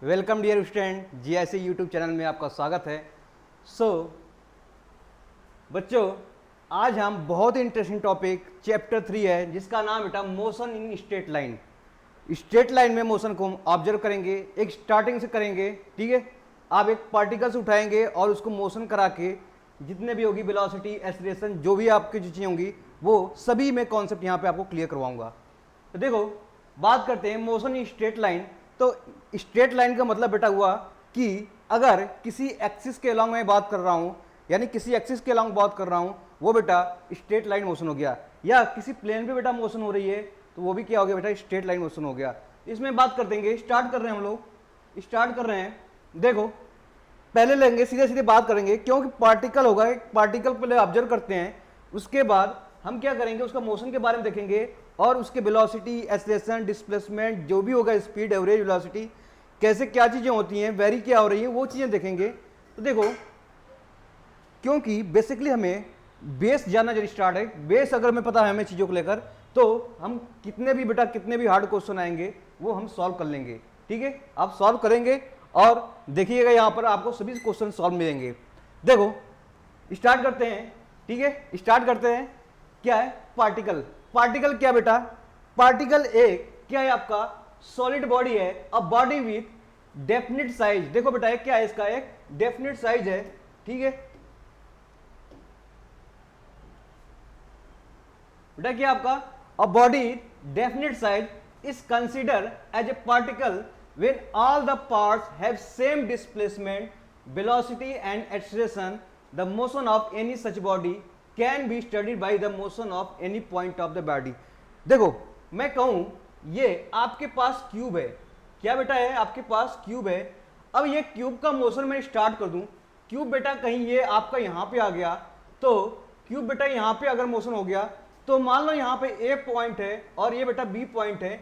Welcome dear student, GIC YouTube channel में आपका स्वागत है। बच्चों, आज हम बहुत ही इंटरेस्टिंग टॉपिक चैप्टर 3 है जिसका नाम बेटा motion in straight line. Straight line में मोशन को हम ऑब्जर्व करेंगे, एक स्टार्टिंग से करेंगे। ठीक है, आप एक पार्टिकल्स उठाएंगे और उसको मोशन करा के जितने भी होगी वेलोसिटी, एक्सीलरेशन, जो भी आपकी चीज़ें होंगी वो सभी में कॉन्सेप्ट यहाँ पे आपको क्लियर करवाऊंगा। तो देखो, बात करते हैं मोशन इन स्ट्रेट लाइन। तो स्ट्रेट लाइन का मतलब बेटा हुआ कि अगर किसी एक्सिस के अलॉन्ग मैं बात कर रहा हूँ, यानी किसी एक्सिस के अलॉन्ग बात कर रहा हूँ, वो बेटा स्ट्रेट लाइन मोशन हो गया। या किसी प्लेन पे बेटा मोशन हो रही है तो वो भी क्या हो गया बेटा, स्ट्रेट लाइन मोशन हो गया। इसमें बात कर देंगे, स्टार्ट कर रहे हैं हम लोग, स्टार्ट कर रहे हैं। देखो, पहले लेंगे सीधे सीधे बात करेंगे, क्योंकि पार्टिकल होगा, एक पार्टिकल पहले ऑब्जर्व करते हैं, उसके बाद हम क्या करेंगे, उसका मोशन के बारे में देखेंगे और उसके वेलोसिटी, एक्सेलरेशन, डिस्प्लेसमेंट, जो भी होगा, स्पीड, एवरेज वेलोसिटी, कैसे क्या चीज़ें होती हैं, वेरी क्या हो रही हैं, वो चीज़ें देखेंगे। तो देखो, क्योंकि बेसिकली हमें बेस जानना जब स्टार्ट है, बेस अगर हमें पता है हमें चीज़ों को लेकर, तो हम कितने भी हार्ड क्वेश्चन आएंगे वो हम सॉल्व कर लेंगे। ठीक है, आप सॉल्व करेंगे और देखिएगा यहाँ पर आपको सभी क्वेश्चन सॉल्व मिलेंगे। देखो, स्टार्ट करते हैं। ठीक है, स्टार्ट करते हैं। क्या है पार्टिकल? पार्टिकल क्या बेटा? पार्टिकल एक क्या है आपका सॉलिड बॉडी है, a body with definite size. देखो बेटा, क्या है इसका एक डेफिनिट साइज है। ठीक है बेटा, क्या आपका a body definite size is consider as a particle when all the parts have same displacement, velocity and acceleration. The motion of any such body can be studied by the motion of any point of the body. देखो, मैं कहूं ये आपके पास cube है। क्या बेटा है? आपके पास क्यूब है। अब ये क्यूब का मोशन मैं स्टार्ट कर दूं, क्यूब बेटा कहीं ये आपका यहां पे आ गया, तो क्यूब बेटा यहां पे अगर मोशन हो गया तो मान लो यहां पे ए पॉइंट है और ये बेटा बी पॉइंट है।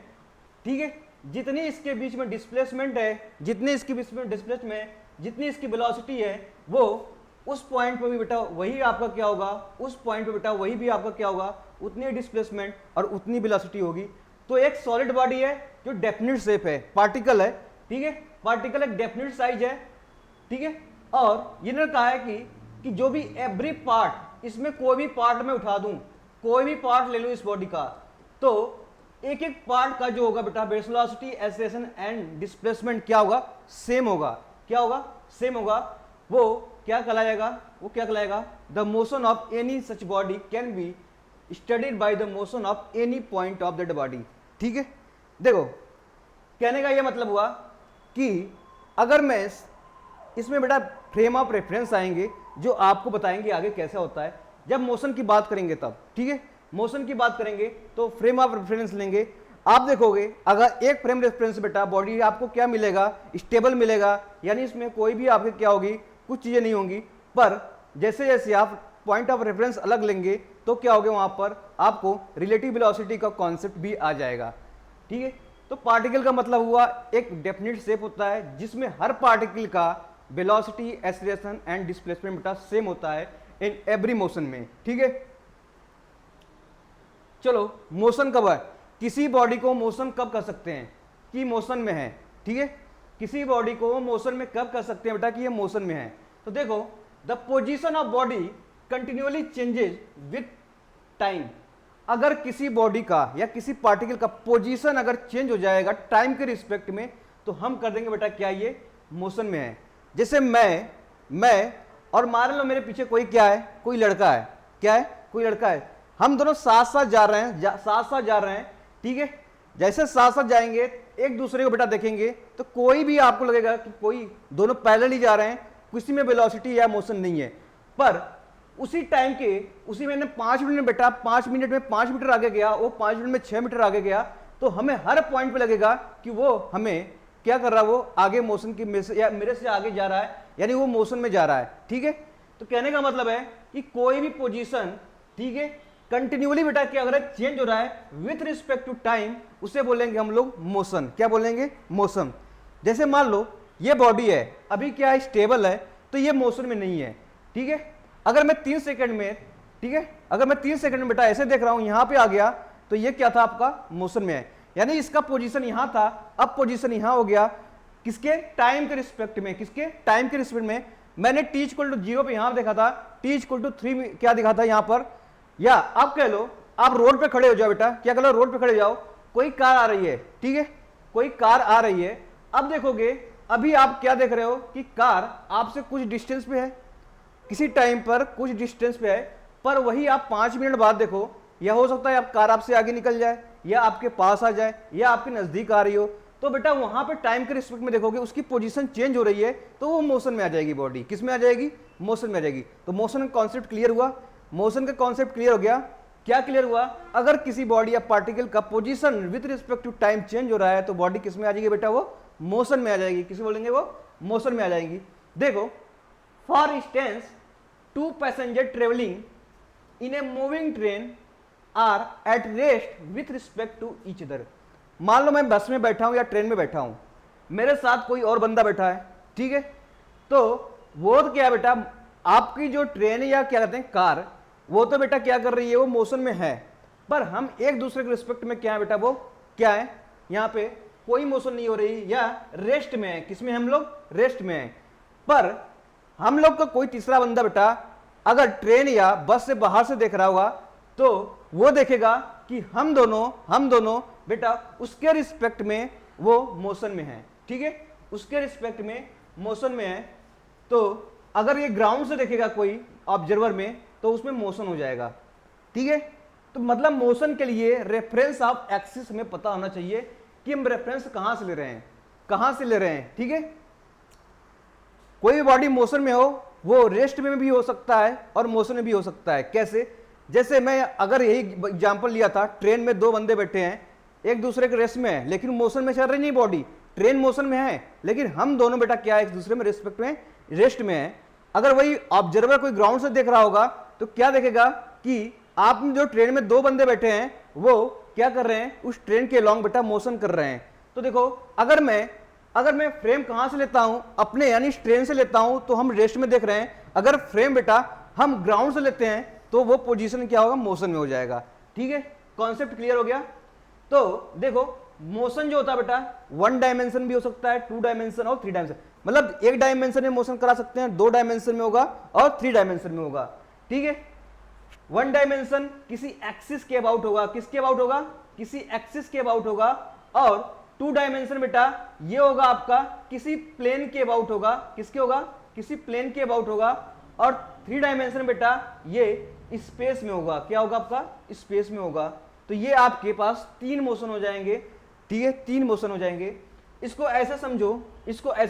ठीक है, जितनी इसके बीच में डिस्प्लेसमेंट है, जितनी इसके बीच में डिस्प्लेसमेंट, जितनी इसकी वेलोसिटी है, वो उस पॉइंट पे भी बेटा वही आपका क्या होगा, उस पॉइंट पे बेटा वही भी आपका क्या होगा, उतनी डिस्प्लेसमेंट और उतनी वेलोसिटी होगी। तो एक सॉलिड बॉडी है जो डेफिनिट शेप है, पार्टिकल है। ठीक है, पार्टिकल एक डेफिनिट साइज है। ठीक है, और ये कहा है कि जो भी एवरी पार्ट, इसमें कोई भी पार्ट में उठा दूं, कोई भी पार्ट ले लूं इस बॉडी का, तो एक एक पार्ट का जो होगा बेटा वेलोसिटी, एक्सेलरेशन एंड डिस्प्लेसमेंट क्या होगा, सेम होगा। क्या होगा? सेम होगा। वो क्या कहलाएगा? वो क्या कहलाएगा? The motion of any such body can be studied by the motion of any point of that body. ठीक है, देखो, कहने का ये मतलब हुआ कि अगर मैं इसमें बेटा फ्रेम ऑफ रेफरेंस आएंगे जो आपको बताएंगे आगे कैसा होता है, जब मोशन की बात करेंगे तब। ठीक है, मोशन की बात करेंगे तो फ्रेम ऑफ रेफरेंस लेंगे। आप देखोगे अगर एक फ्रेम रेफरेंस बेटा बॉडी आपको क्या मिलेगा, स्टेबल मिलेगा, यानी इसमें कोई भी आपके क्या होगी, कुछ चीजें नहीं होंगी। पर जैसे जैसे आप पॉइंट ऑफ रेफरेंस अलग लेंगे तो क्या होगा, वहां पर आपको रिलेटिव वेलोसिटी का कॉन्सेप्ट भी आ जाएगा। ठीक है, तो पार्टिकल का मतलब हुआ एक डेफिनिट शेप होता है जिसमें हर पार्टिकल का वेलोसिटी, एक्सीलरेशन एंड डिस्प्लेसमेंट बेटा सेम होता है इन एवरी मोशन में। ठीक है, चलो, मोशन कब है? किसी बॉडी को मोशन कब कर सकते हैं कि मोशन में है। ठीक है, किसी बॉडी को मोशन में कब कर सकते हैं बेटा कि ये मोशन में है? तो देखो, the position of body continually changes with time. अगर किसी बॉडी का या किसी पार्टिकल का पोजीशन अगर चेंज हो जाएगा टाइम के रिस्पेक्ट में, तो हम कर देंगे बेटा क्या ये मोशन में है। जैसे मैं और मान लो मेरे पीछे कोई क्या है, कोई लड़का है। क्या है? कोई लड़का है। हम दोनों साथ साथ जा रहे हैं, साथ साथ जा रहे हैं। ठीक है, जैसे साथ साथ जाएंगे एक दूसरे को बेटा देखेंगे तो कोई भी आपको लगेगा कि कोई दोनों पैरेलल ही जा रहे हैं, किसी में वेलोसिटी या मोशन नहीं है। पर उसी टाइम के उसी में 5 मिनट में बेटा 5 मिनट में 5 मीटर आगे गया, वो 5 मिनट में 6 मीटर आगे गया, तो हमें हर पॉइंट पे लगेगा कि वो हमें क्या कर रहा है, वो आगे मोशन की मेरे से आगे जा रहा है, यानी वो मोशन में जा रहा है। ठीक है, तो कहने का मतलब है कि कोई भी पोजीशन, ठीक है, कंटिन्यूअली बेटा क्या अगर चेंज हो रहा है विथ रिस्पेक्ट टू टाइम, उसे बोलेंगे हम लोग मोशन। क्या बोलेंगे? मोशन। जैसे मान लो ये बॉडी है, अभी क्या है, स्टेबल है, तो ये मोशन में नहीं है। ठीक है, अगर मैं 3 सेकंड में, ठीक है, अगर मैं 3 सेकंड में बेटा ऐसे देख रहा हूं, यहां पे आ गया, तो ये क्या था आपका मोशन में है, यानी इसका पोजीशन यहां था, अब पोजीशन यहां हो गया, किसके, टाइम के रिस्पेक्ट में, किसके, टाइम के रिस्पेक्ट में। मैंने t इक्वल टू 0 पे यहां देखा था, t इक्वल टू 3 में क्या दिखा था यहां पर, या आप कह लो आप रोड पे खड़े हो जाओ बेटा, क्या कह लो, रोड पे खड़े हो जाओ, कोई कार आ रही है, ठीक है, कोई कार आ रही है। अब देखोगे, अभी आप क्या देख रहे हो कि कार आपसे कुछ डिस्टेंस पे है, किसी टाइम पर कुछ डिस्टेंस पे है, पर वही आप 5 मिनट बाद देखो, या हो सकता है आप कार आपसे आगे निकल जाए, या आपके पास आ जाए, या आपके नजदीक आ रही हो, तो बेटा वहां पे टाइम के रिस्पेक्ट में देखोगे उसकी पोजीशन चेंज हो रही है, तो वो मोशन में आ जाएगी, बॉडी किस में आ जाएगी, मोशन में आ जाएगी। तो मोशन का कॉन्सेप्ट क्लियर हुआ, मोशन का कॉन्सेप्ट क्लियर हो गया। क्या क्लियर हुआ, अगर किसी बॉडी या पार्टिकल का position with respect to time change हो रहा है तो बॉडी किस में आ जाएगी बेटा, वो मोशन में आ जाएगी, किसे बोलेंगे, वो मोशन में आ जाएगी। देखो, for instance 2 passenger travelling in a moving train are at rest with respect to each other. मान लो मैं बस में बैठा हूं या ट्रेन में बैठा हूं, मेरे साथ कोई और बंदा बैठा है, ठीक है, तो वो तो क्या है बेटा, आपकी जो ट्रेन या क्या कहते हैं कार, वो तो बेटा क्या कर रही है, वो मोशन में है, पर हम एक दूसरे के रिस्पेक्ट में क्या है बेटा, वो क्या है, यहां पे कोई मोशन नहीं हो रही, या रेस्ट में है, किसमें हम लोग, रेस्ट में है। पर हम लोग का कोई तीसरा बंदा बेटा अगर ट्रेन या बस से बाहर से देख रहा होगा, तो वो देखेगा कि हम दोनों बेटा उसके रिस्पेक्ट में वो मोशन में है, ठीक है, उसके रिस्पेक्ट में मोशन में है। तो अगर ये ग्राउंड से देखेगा कोई ऑब्जर्वर में, तो उसमें मोशन हो जाएगा, ठीक है। तो मतलब मोशन के लिए रेफरेंस ऑफ एक्सिस हमें पता होना चाहिए कि हम रेफरेंस कहां से ले रहे हैं, कहां से ले रहे हैं, ठीक है। कोई भी बॉडी मोशन में हो, वो रेस्ट में भी हो सकता है और मोशन में भी हो सकता है। कैसे, जैसे मैं अगर यही एग्जांपल लिया था, ट्रेन में 2 बंदे बैठे हैं, एक दूसरे के रेस्ट में है, लेकिन मोशन में चल रही नहीं बॉडी, ट्रेन मोशन में है, लेकिन हम दोनों बेटा क्या है, एक दूसरे में रिस्पेक्ट में रेस्ट में है। अगर वही ऑब्जर्वर कोई ग्राउंड से देख रहा होगा, तो क्या देखेगा कि आप जो ट्रेन में 2 बंदे बैठे हैं, वो क्या कर रहे हैं, उस ट्रेन के लॉन्ग बेटा मोशन कर रहे हैं। तो देखो, अगर मैं फ्रेम कहां से लेता हूं, अपने यानी ट्रेन से लेता हूं, तो हम रेस्ट में देख रहे हैं। अगर फ्रेम बेटा हम ग्राउंड से लेते हैं, तो वो पोजीशन क्या होगा, मोशन में हो जाएगा, ठीक है। कॉन्सेप्ट क्लियर हो गया। तो देखो, मोशन जो होता है बेटा 1 डायमेंशन भी हो सकता है, 2 डायमेंशन और 3 डायमेंशन, मतलब 1 डायमेंशन में मोशन करा सकते हैं, 2 डायमेंशन में होगा और 3 डायमेंशन में होगा, ठीक है। 1 डायमेंशन किसी एक्सिस के अबाउट होगा, किसके अबाउट होगा, किसी एक्सिस के अबाउट होगा, और 2 डायमेंशन बेटा ये होगा आपका किसी प्लेन के अबाउट होगा, किसके होगा, किसी प्लेन के अबाउट होगा, और 3 डायमेंशन बेटा ये स्पेस में होगा, क्या होगा आपका, स्पेस में होगा। तो ये आपके पास 3 मोशन हो जाएंगे, ठीक है, 3 मोशन हो जाएंगे। इसको ऐसे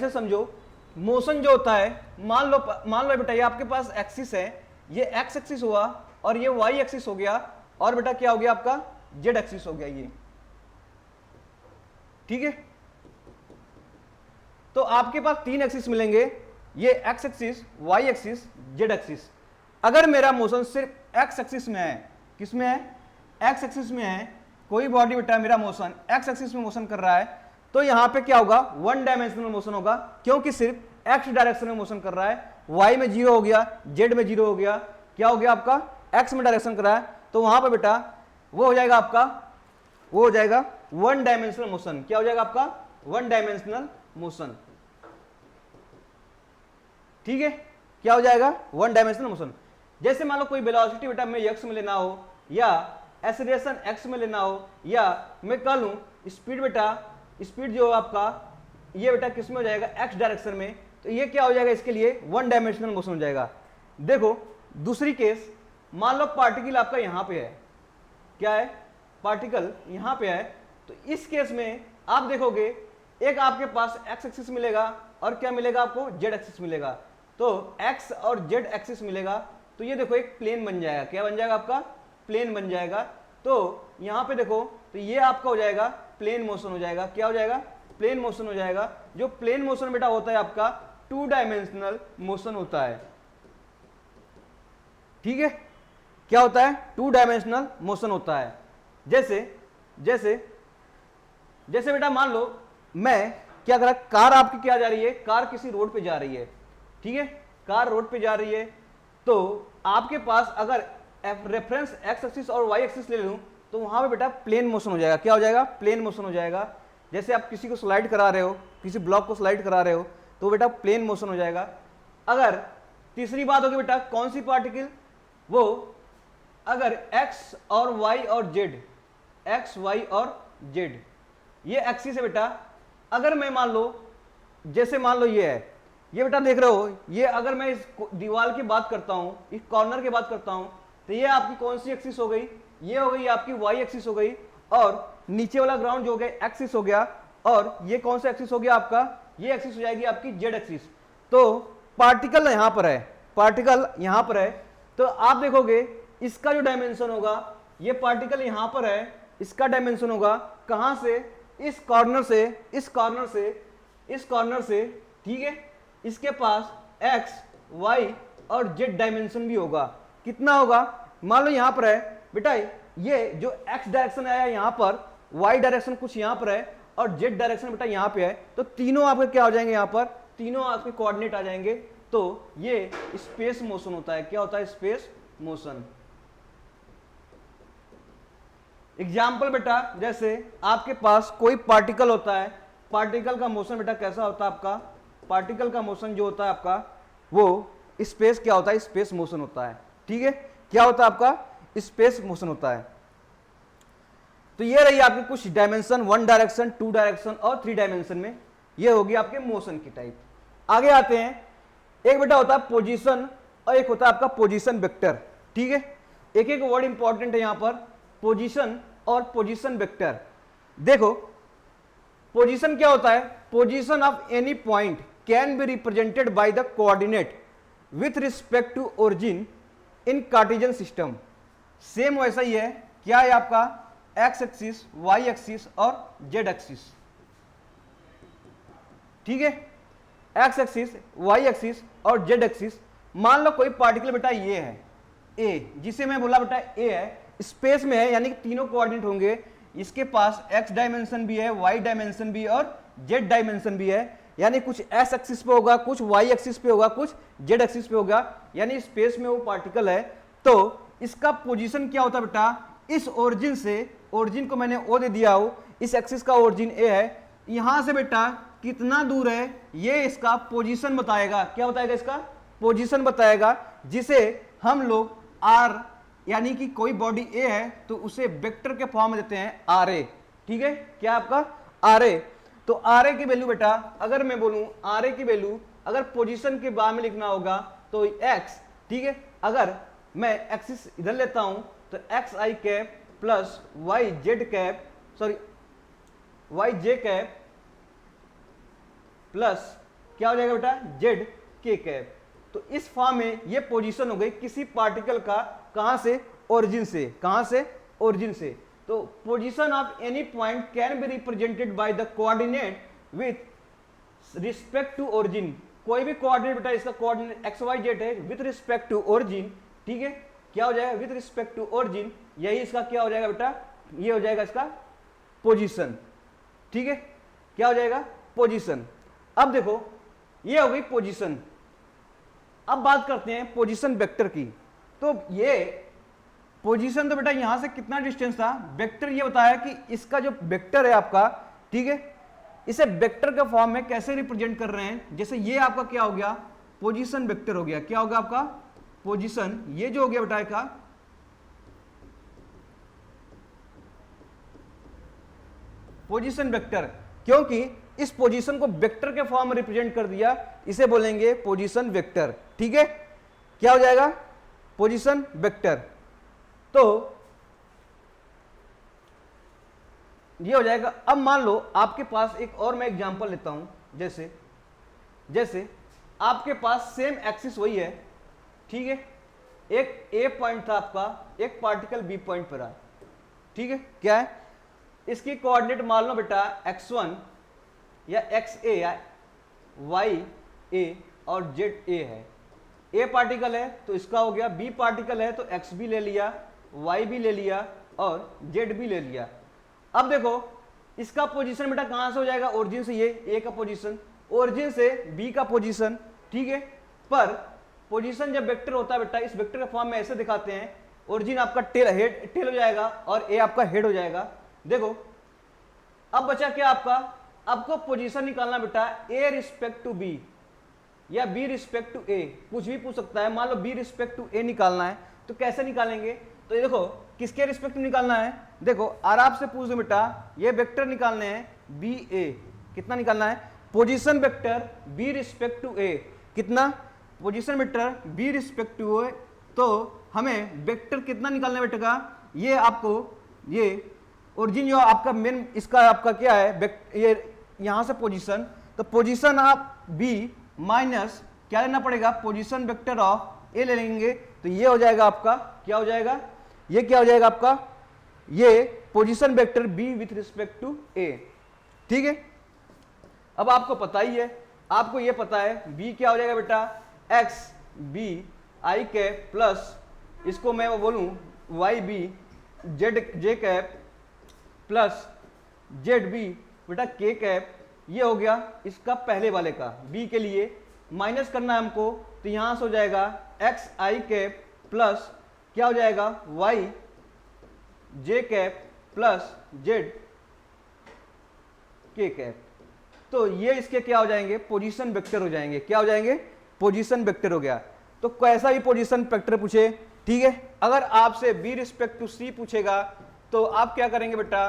समझो, मोशन जो होता है, मान लो बेटा ये आपके पास एक्सिस है, ये एक्स एक्सिस हुआ और ये वाई एक्सिस हो गया, और बेटा क्या हो गया आपका, जेड एक्सिस हो गया ये, ठीक है। तो आपके पास 3 एक्सिस मिलेंगे, ये X axis, Y axis, Z axis. अगर मेरा मोशन सिर्फ एक्स एक्सिस में है, किसमें है, एक्स एक्सिस में है, कोई बॉडी बेटा मेरा मोशन एक्स एक्सिस में मोशन कर रहा है, तो यहां पे क्या होगा, 1 डायमेंशनल मोशन होगा, क्योंकि सिर्फ एक्स डायरेक्शन में मोशन कर रहा है। वाई में 0 हो गया, जेड में 0 हो गया, क्या हो गया आपका, एक्स में डायरेक्शन कर रहा है, तो वहां पे बेटा वो हो जाएगा आपका, वो हो जाएगा 1 डायमेंशनल मोशन। क्या हो जाएगा आपका, 1 डायमेंशनल मोशन, ठीक है। क्या हो जाएगा, 1 डायमेंशनल मोशन। जैसे मान लो कोई वेलोसिटी बेटा मैं एक्स में लेना हो, या एक्सेलरेशन एक्स में लेना हो, या मैं कह लूं स्पीड बेटा, स्पीड जो आपका ये बेटा किस में हो जाएगा, एक्स डायरेक्शन में, तो ये क्या हो जाएगा, इसके लिए 1 डायमेंशनल मोशन हो जाएगा। देखो दूसरी केस, मान लो पार्टिकल आपका यहां पे है, क्या है, पार्टिकल यहां पे है, तो इस केस में आप देखोगे एक आपके पास एक्स एक्सिस मिलेगा और क्या मिलेगा आपको, जेड एक्सिस मिलेगा। तो एक्स और जेड एक्सिस मिलेगा, तो ये देखो एक प्लेन बन जाएगा, क्या बन जाएगा आपका, प्लेन बन जाएगा। तो यहां पे देखो, तो ये आपका हो जाएगा प्लेन मोशन हो जाएगा, क्या हो जाएगा, प्लेन मोशन हो जाएगा। जो प्लेन मोशन बेटा होता है आपका 2 डायमेंशनल मोशन होता है, ठीक है। क्या होता है, 2 डायमेंशनल मोशन होता है। जैसे बेटा मान लो मैं क्या कर रहा, कार आपकी क्या जा रही है, कार किसी रोड पे जा रही है, ठीक है, कार रोड पे जा रही है, तो आपके पास अगर रेफरेंस एक्स एक्सिस और वाई एक्सिस ले लूं, तो वहां पे बेटा प्लेन मोशन हो जाएगा, क्या हो जाएगा, प्लेन मोशन हो जाएगा। जैसे आप किसी को स्लाइड करा रहे हो, किसी ब्लॉक को स्लाइड करा रहे हो, तो बेटा प्लेन मोशन हो जाएगा। अगर तीसरी बात होगी बेटा कौन सी पार्टिकल, वो अगर x और y और z, x y और z ये एक्सिस है बेटा, अगर मैं मान लो, जैसे मान लो ये है, ये बेटा देख रहे हो, ये अगर मैं इस दीवार की बात करता हूं, इस कॉर्नर की बात करता हूं, तो ये आपकी कौन सी एक्सिस हो गई, ये हो गई आपकी y एक्सिस हो गई, और नीचे वाला ग्राउंड जो हो गया एक्सिस हो गया, और ये कौन सा एक्सिस हो गया आपका, ये एक्सिस हो जाएगी आपकी z एक्सिस। तो पार्टिकल यहां पर है, पार्टिकल यहां पर है, तो आप देखोगे इसका जो डायमेंशन होगा, ये पार्टिकल यहां पर है, इसका डायमेंशन होगा कहां से, इस कॉर्नर से, इस कॉर्नर से, इस कॉर्नर से, ठीक है, इसके पास x, y और z डायमेंशन भी होगा। कितना होगा, मान लो यहां पर है बेटा, ये जो x डायरेक्शन आया यहां पर, y डायरेक्शन कुछ यहां पर है, और z डायरेक्शन बेटा यहां पे है, तो तीनों आपके क्या हो जाएंगे, यहां पर तीनों आपके कोऑर्डिनेट आ जाएंगे। तो ये स्पेस मोशन होता है। क्या होता है, स्पेस मोशन। एग्जाम्पल बेटा, जैसे आपके पास कोई पार्टिकल होता है, पार्टिकल का मोशन बेटा कैसा होता है आपका, पार्टिकल का मोशन जो होता है आपका, वो स्पेस क्या होता है, स्पेस मोशन होता है। ठीक है, क्या होता है आपका, स्पेस मोशन होता है। तो ये रही आपकी कुछ डायमेंशन, 1 डायरेक्शन, 2 डायरेक्शन और 3 डायमेंशन में, ये होगी आपके मोशन की टाइप। आगे आते हैं, एक बेटा होता है पोजीशन और एक होता है आपका पोजीशन वेक्टर। ठीक है, एक एक वर्ड इंपॉर्टेंट है यहां पर, पोजीशन और पोजीशन वेक्टर। देखो पोजीशन क्या होता है, position of any point can be represented by the coordinate with respect to origin in Cartesian system. Same वैसा ही है, क्या है आपका, एक्स एक्सिस, वाई एक्सिस और जेड एक्सिस। ठीक है, एक्स एक्सिस, वाई एक्सिस और जेड एक्सिस। मान लो कोई पार्टिकल बेटा ये है ए, जिसे मैं बोला बेटा ए है, स्पेस में है, यानी कि तीनों कोऑर्डिनेट होंगे, इसके पास एक्स डायमेंशन भी है, वाई डायमेंशन भी है और जेड डायमेंशन भी है, यानी कुछ एक्स एक्सिस पे होगा, कुछ वाई एक्सिस पे होगा, कुछ जेड एक्सिस पे होगा, यानी स्पेस में वो पार्टिकल है। तो इसका पोजीशन क्या होता है बेटा, इस ओरिजिन से, ओरिजिन को मैंने ओ दे दिया हो, इस एक्सिस का ओरिजिन ए है, यहां से बेटा कितना दूर है, ये इसका पोजीशन बताएगा। क्या बताएगा, इसका पोजीशन बताएगा, जिसे हम लोग आर, यानी कि कोई बॉडी ए है तो उसे वेक्टर के फॉर्म में देते हैं आर ए। ठीक है, क्या आपका आर ए। तो आर ए की वैल्यू बेटा, अगर मैं बोलूं आर ए की वैल्यू, अगर पोजीशन के बाद में लिखना होगा तो एक्स। ठीक है, अगर मैं एक्सिस इधर लेता हूं तो x i cap plus y z cap, sorry y j cap plus क्या हो जाएगा बेटा, जेड के कैप। तो इस फॉर्म में ये पोजीशन हो गई किसी पार्टिकल का, कहां से, ओरिजिन से, कहां से, ओरिजिन से। तो position of any point can be represented by the coordinate with respect to origin. कोई भी कोऑर्डिनेट बेटा, इसका कोऑर्डिनेट एक्स वाई जेड है विथ रिस्पेक्ट टू ओरिजिन। ठीक है, क्या हो जाएगा, विथ रिस्पेक्ट टू ओरिजिन, यही इसका क्या हो जाएगा बेटा, ये हो जाएगा इसका पोजीशन। ठीक है, क्या हो जाएगा, पोजीशन। अब देखो ये हो गई पोजीशन। अब बात करते हैं पोजीशन वेक्टर की। तो ये पोजीशन तो बेटा यहां से कितना डिस्टेंस था, वेक्टर ये बताया कि इसका जो वेक्टर है आपका, ठीक है, इसे वेक्टर के फॉर्म में कैसे रिप्रेजेंट कर रहे हैं। जैसे ये आपका क्या हो गया, पोजीशन वेक्टर हो गया। क्या होगा आपका, पोजीशन, ये जो हो गया बेटा का पोजीशन वेक्टर, क्योंकि इस पोजीशन को वेक्टर के फॉर्म में रिप्रेजेंट कर दिया, इसे बोलेंगे पोजीशन वेक्टर। ठीक है, क्या हो जाएगा, पोजीशन वेक्टर। तो ये हो जाएगा। अब मान लो आपके पास एक और मैं एग्जांपल लेता हूं, जैसे आपके पास सेम एक्सिस वही है। ठीक है, एक ए पॉइंट था आपका, एक पार्टिकल बी पॉइंट पर आ। ठीक है, क्या है, इसकी कोऑर्डिनेट मान लो बेटा x1 या एक्स ए या वाई ए और जेड ए है। ए पार्टिकल है तो इसका हो गया, बी पार्टिकल है तो एक्स भी ले लिया, वाई भी ले लिया और जेड भी ले लिया। अब देखो इसका पोजीशन बेटा कहां से हो जाएगा, ओरिजिन से, ये ए का पोजीशन, ओरिजिन से बी का पोजीशन। ठीक है, पर पोजीशन जब वेक्टर होता है बेटा, इस वेक्टर के फॉर्म में ऐसे दिखाते हैं, ओरिजिन आपका टेल हो जाएगा और ए आपका हेड हो जाएगा। देखो अब बचा क्या आपका, आपको पोजीशन निकालना बेटा ए रिस्पेक्ट टू बी या बी रिस्पेक्ट टू ए, कुछ भी पूछ सकता है। मान लो बी रिस्पेक्ट टू ए निकालना है तो कैसे निकालेंगे, तो ये देखो किसके रिस्पेक्ट में निकालना है, देखो आराम से पूछ दो बेटा, ये वेक्टर निकालने हैं बी ए, कितना निकालना है, position vector B respect to A, कितना position vector B respect to A, तो हमें वेक्टर कितना निकालना है बेटा का, ये आपको ये ओरिजिन जो आपका मेन इसका आपका क्या है, ये यहां से पोजीशन, तो पोजीशन आप बी माइनस क्या लेना पड़ेगा, पोजीशन वेक्टर ऑफ ए ले लेंगे, तो ये हो जाएगा आपका क्या हो जाएगा, ये क्या हो जाएगा आपका, ये position vector B with respect to A. ठीक है, अब आपको पता ही है, आपको ये पता है बी क्या हो जाएगा बेटा, X B I cap plus इसको मैं बोलूं Y B Z J cap plus Z B बेटा के कैप, ये हो गया इसका पहले वाले का बी के लिए, माइनस करना है हमको, तो यहां से हो जाएगा एक्स आई कैप प्लस क्या हो जाएगा Y j cap plus Z के कैप, तो ये इसके क्या हो जाएंगे, पोजीशन वेक्टर हो जाएंगे, क्या हो जाएंगे, पोजीशन वेक्टर हो गया। तो कैसा भी पोजीशन वेक्टर पूछे, ठीक है, अगर आपसे बी रिस्पेक्ट टू सी पूछेगा तो आप क्या करेंगे बेटा,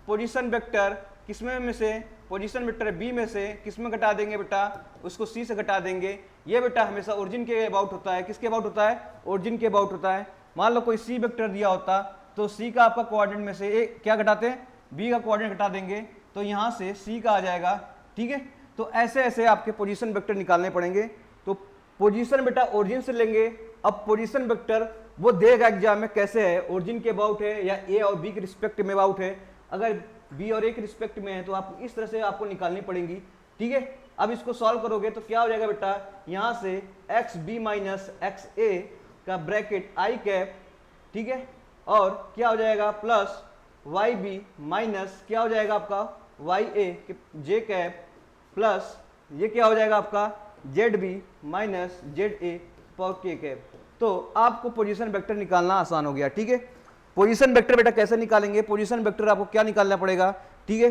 पोजीशन वेक्टर किसमें में से, पोजीशन वेक्टर बी में से किसमें घटा देंगे बेटा, उसको सी से घटा देंगे। ये बेटा हमेशा ओरिजिन के अबाउट होता है, किसके अबाउट होता है, ओरिजिन के अबाउट होता है। मान लो कोई सी वेक्टर दिया होता तो सी का आपका कोऑर्डिनेट में से ए क्या घटाते हैं, बी का कोऑर्डिनेट घटा देंगे, तो यहां से सी का आ जाएगा। ठीक है, तो ऐसे ऐसे आपके पोजीशन वेक्टर निकालने पड़ेंगे। तो पोजीशन बेटा ओरिजिन से लेंगे, अब पोजीशन वेक्टर वो देगा एग्जाम में कैसे है, ओरिजिन के अबाउट है या ए और बी के रिस्पेक्ट में अबाउट है, अगर बी और ए के रिस्पेक्ट में है तो आप इस तरह से आपको निकालनी पड़ेंगी। ठीक है, अब इसको सॉल्व करोगे तो क्या हो जाएगा बेटा, यहां से एक्स बी माइनस एक्स ए का ब्रैकेट आई कैप, ठीक है, और क्या हो जाएगा प्लस वाई बी माइनस क्या हो जाएगा आपका Y A J cap plus ये क्या हो जाएगा आपका Z B minus Z A power K cap. तो आपको पोजीशन वेक्टर निकालना आसान हो गया। ठीक है, पोजीशन वेक्टर बेटा कैसे निकालेंगे, पोजीशन वेक्टर आपको क्या निकालना पड़ेगा, ठीक है,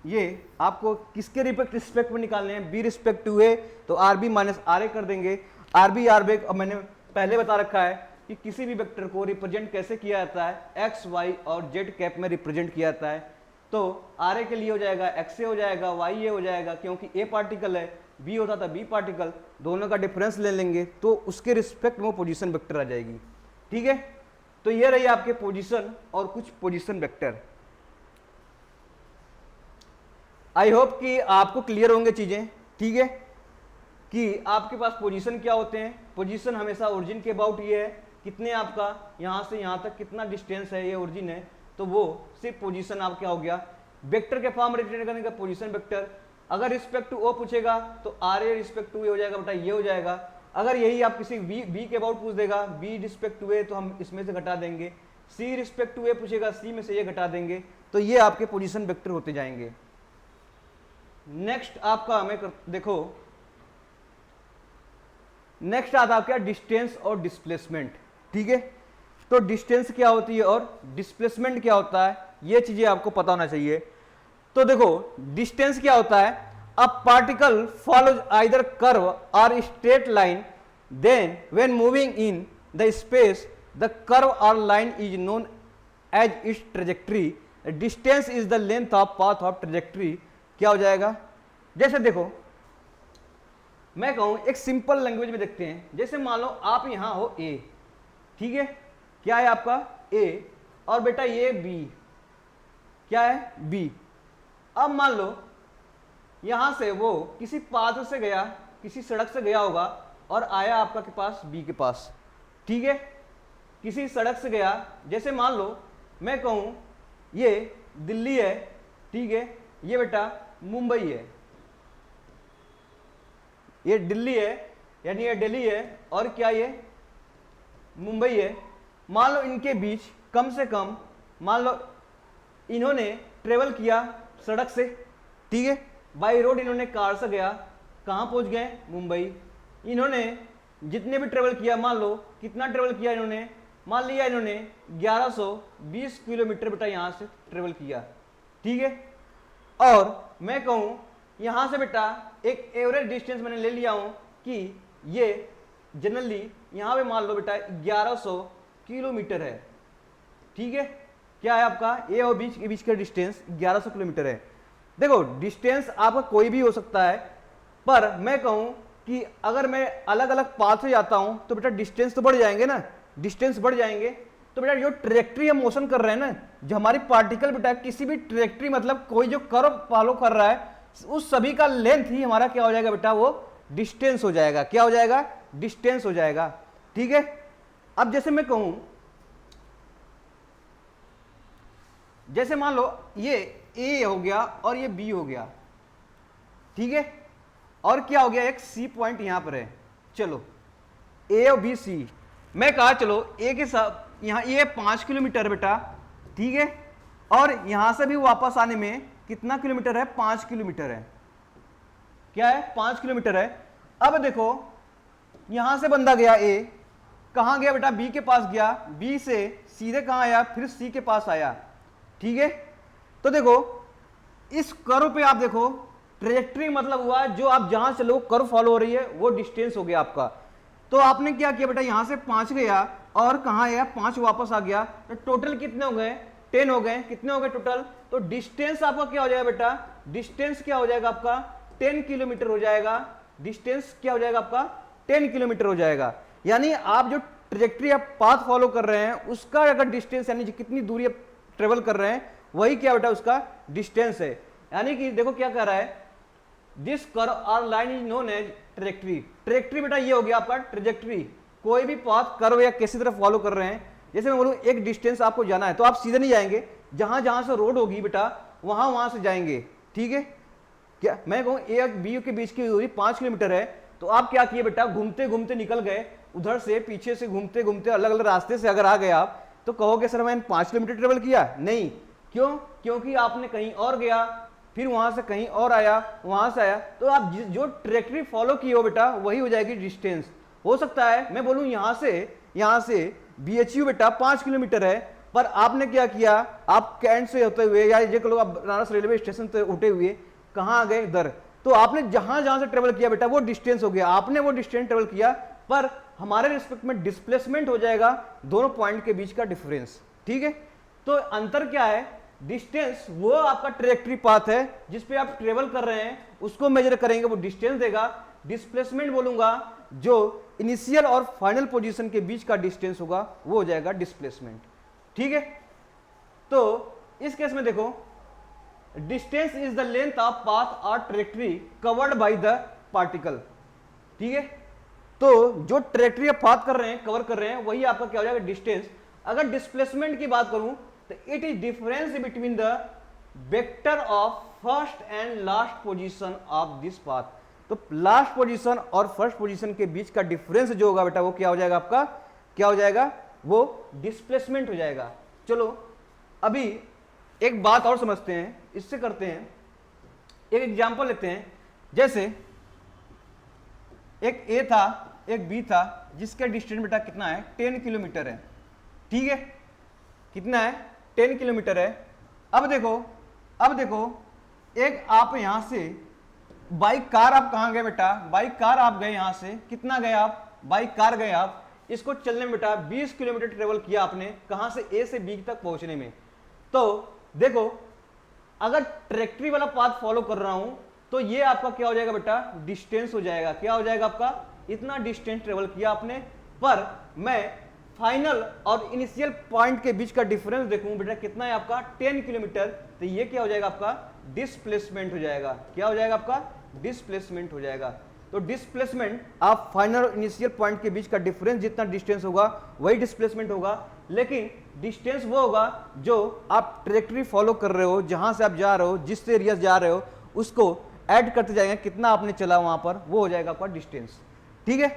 ये आपको किसके रिस्पेक्ट में निकालने हैं, बी रिस्पेक्ट टू ए, तो R B minus R A कर देंगे। आर बी आर बी अब मैंने पहले बता रखा है कि किसी भी वेक्टर को रिप्रेजेंट कैसे किया जाता है, एक्स वाई और जेड कैप में रिप्रेजेंट किया जाता है। तो आर ए के लिए हो जाएगा एक्स ए हो जाएगा, वाई ए हो जाएगा, क्योंकि ए पार्टिकल है, बी होता था बी पार्टिकल, दोनों का डिफरेंस ले लेंगे तो उसके रिस्पेक्ट में पोजीशन वेक्टर आ जाएगी। ठीक है, तो ये रही आपके पोजीशन और कुछ पोजीशन वेक्टर। आई होप कि आपको क्लियर होंगे चीजें। ठीक है, कि आपके पास पोजीशन क्या होते हैं, पोजीशन हमेशा ओरिजिन के अबाउट ये है, कितने आपका यहां से यहां तक कितना डिस्टेंस है, ये ओरिजिन है, तो वो सिर्फ पोजीशन आप क्या हो गया, वेक्टर के फॉर्म रिप्रेजेंट करने का पोजीशन वेक्टर। अगर रिस्पेक्ट टू ओ पूछेगा तो आर ए रिस्पेक्ट टू ए हो जाएगा बेटा, ये हो जाएगा। अगर यही आप किसी बी के अबाउट पूछ देगा, बी रिस्पेक्ट टू ए, तो हम इसमें से घटा देंगे। सी रिस्पेक्ट टू ए पूछेगा, सी में से ये घटा देंगे। तो ये आपके पोजीशन वेक्टर होते जाएंगे। नेक्स्ट आपका हमें देखो, नेक्स्ट आता है क्या, डिस्टेंस और डिस्प्लेसमेंट। ठीक है, तो डिस्टेंस क्या होती है और डिस्प्लेसमेंट क्या होता है, ये चीजें आपको पता होना चाहिए। तो देखो डिस्टेंस क्या होता है, a particle follows either curve or straight line, then when moving in the space the curve और line is known as its trajectory, distance is the length of path of trajectory. क्या हो जाएगा, जैसे देखो मैं कहूं एक सिंपल लैंग्वेज में देखते हैं, जैसे मान लो आप यहां हो ए, ठीक है, क्या है आपका ए, और बेटा ये बी, क्या है बी। अब मान लो यहां से वो किसी पाथ से गया, किसी सड़क से गया होगा और आया आपका के पास बी के पास। ठीक है, किसी सड़क से गया, जैसे मान लो मैं कहूं ये दिल्ली है, ठीक है, ये बेटा मुंबई है, ये दिल्ली है यानी ये दिल्ली है, और क्या ये मुंबई है। मान लो इनके बीच कम से कम मान लो इन्होंने ट्रेवल किया सड़क से, ठीक है, बाई रोड इन्होंने कार से गया, कहां पहुंच गए, मुंबई। इन्होंने जितने भी ट्रेवल किया, मान लो कितना ट्रेवल किया इन्होंने, मान लिया इन्होंने 1120 किलोमीटर बेटा यहां से ट्रेवल किया। ठीक है। और मैं कहूं यहां से बेटा एक एवरेज डिस्टेंस मैंने ले लिया हूं कि ये जनरली यहां पे मान लो बेटा 1100 किलोमीटर है। ठीक है, क्या है आपका ए और बीच के बीच का डिस्टेंस 1100 किलोमीटर है। देखो डिस्टेंस आपका कोई भी हो सकता है, पर मैं कहूं कि अगर मैं अलग अलग पाथ से जाता हूं तो बेटा डिस्टेंस तो बढ़ जाएंगे ना, डिस्टेंस बढ़ जाएंगे। तो बेटा जो ट्रैजेक्टरी हम मोशन कर रहे हैं ना, जो हमारी पार्टिकल बेटा किसी भी ट्रैजेक्टरी मतलब कोई जो कर्व फॉलो कर रहा है उस सभी का लेंथ ही हमारा क्या हो जाएगा बेटा, वो डिस्टेंस हो जाएगा। क्या हो जाएगा, डिस्टेंस हो जाएगा। ठीक है, अब जैसे मैं कहूं, जैसे मान लो ये ए हो गया और ये बी हो गया। ठीक है, और क्या हो गया, एक सी पॉइंट यहां पर है। चलो ए और बी सी, मैं कहा चलो ए के साथ यहां ये 5 किलोमीटर बेटा। ठीक है, और यहां से भी वापस आने में कितना किलोमीटर है, 5 किलोमीटर है। क्या है, 5 किलोमीटर है। अब देखो यहां से बंदा गया ए, कहां गया बेटा, बी के पास गया, बी से सीधे कहां आया, फिर सी के पास आया। ठीक है, तो देखो इस कर्व पे आप देखो ट्रेजेक्टरी मतलब हुआ जो आप जहां से लोग कर्व फॉलो हो रही है वो डिस्टेंस हो गया आपका। तो आपने क्या किया बेटा, यहां से 5 गया और कहां आया, 5 वापस आ गया। तो टोटल कितने हो गए, 10 हो गए। कितने हो गए टोटल, तो डिस्टेंस आपका क्या हो जाएगा बेटा, डिस्टेंस क्या हो जाएगा आपका 10 किलोमीटर हो जाएगा। डिस्टेंस क्या हो जाएगा आपका 10 किलोमीटर हो जाएगा। यानी आप जो ट्रेजेक्टरी आप पाथ फॉलो कर रहे हैं उसका अगर डिस्टेंस यानी कितनी दूरी आप ट्रेवल कर रहे हैं वही क्या बेटा उसका डिस्टेंस है। यानी कि देखो क्या कह रहा है, दिस कर्व और line is known as trajectory. Trajectory बेटा ये हो गया आपका ट्रेजेक्टरी, कोई भी पाथ कर्व या किसी तरफ फॉलो कर रहे हैं। जैसे मैं बोलूं एक डिस्टेंस आपको जाना है तो आप सीधे नहीं जाएंगे, जहां जहां से रोड होगी बेटा वहां वहां से जाएंगे। ठीक है, क्या मैं कहूं ए और बी के बीच की दूरी 5 किलोमीटर है, तो आप क्या किए बेटा, घूमते घूमते निकल गए उधर से, पीछे से घूमते घूमते अलग अलग रास्ते से अगर आ गए आप तो कहोगे सर मैंने 5 किलोमीटर ट्रेवल किया, नहीं। क्यों, क्योंकि आपने कहीं और गया, फिर वहां से कहीं और आया, वहां से आया, तो आप जो ट्रैजेक्टरी फॉलो किए हो बेटा वही हो जाएगी डिस्टेंस। हो सकता है मैं बोलूं यहां से BHU बेटा 5 किलोमीटर है, पर आपने क्या किया, आप कैंट से होते हुए या ये लोग बनारस रेलवे स्टेशन से उठे हुए कहां आ गए, इधर। तो आपने जहां जहां से ट्रेवल किया बेटा वो डिस्टेंस हो गया, आपने वो डिस्टेंस ट्रेवल किया, पर हमारे रिस्पेक्ट में डिस्प्लेसमेंट हो जाएगा दोनों पॉइंट के बीच का डिफरेंस। ठीक है, तो अंतर क्या है, डिस्टेंस वो आपका ट्रैजेक्टरी पाथ है जिस पे आप ट्रेवल कर रहे हैं उसको मेजर करेंगे, वो डिस्टेंस देगा। डिस्प्लेसमेंट बोलूंगा जो इनिशियल और फाइनल पोजीशन के बीच का डिस्टेंस होगा वो हो जाएगा डिस्प्लेसमेंट। ठीक है, तो इस केस में देखो distance is the length of path or trajectory covered by the particle. ठीक है, तो जो ट्रैजेक्टरी आप पाथ कर रहे हैं, कवर कर रहे हैं, वही आपका क्या हो जाएगा डिस्टेंस। अगर डिस्प्लेसमेंट की बात करूं तो it is difference between the vector of first and last position of this path. तो लास्ट पोजीशन और फर्स्ट पोजीशन के बीच का डिफरेंस जो होगा बेटा वो क्या हो जाएगा आपका, क्या हो जाएगा, वो डिस्प्लेसमेंट हो जाएगा। चलो अभी एक बात और समझते हैं, इससे करते हैं एक एग्जांपल लेते हैं। जैसे एक ए था एक बी था जिसका डिस्टेंस बेटा कितना है, 10 किलोमीटर है। ठीक है, कितना है, 10 किलोमीटर है। अब देखो एक आप यहां से बाइक कार आप कहां गए बेटा, बाइक कार आप गए यहां से, कितना गए आप, बाइक कार गए आप, इसको चलने में बेटा 20 किलोमीटर ट्रेवल किया आपने, कहां से, ए से बी तक पहुंचने में। तो देखो अगर ट्रैजेक्टरी वाला पाथ फॉलो कर रहा हूं तो ये आपका क्या हो जाएगा बेटा, डिस्टेंस हो जाएगा। क्या हो जाएगा आपका, इतना डिस्टेंस ट्रेवल किया आपने, पर मैं फाइनल और इनिशियल पॉइंट के बीच का डिफरेंस देखूं बेटा कितना है आपका 10 किलोमीटर, तो ये क्या हो जाएगा आपका डिस्प्लेसमेंट हो जाएगा। क्या हो जाएगा आपका डिस्प्लेसमेंट हो जाएगा। तो डिस्प्लेसमेंट आप फाइनल और इनिशियल पॉइंट के बीच का डिफरेंस जितना डिस्टेंस होगा वही डिस्प्लेसमेंट होगा, लेकिन डिस्टेंस वो होगा जो आप ट्रैजेक्टरी फॉलो कर रहे हो, जहां से आप जा रहे हो, जिस एरिया से जा रहे हो उसको ऐड करते जाएंगे, कितना आपने चला वहां पर, वो हो जाएगा आपका डिस्टेंस। ठीक है,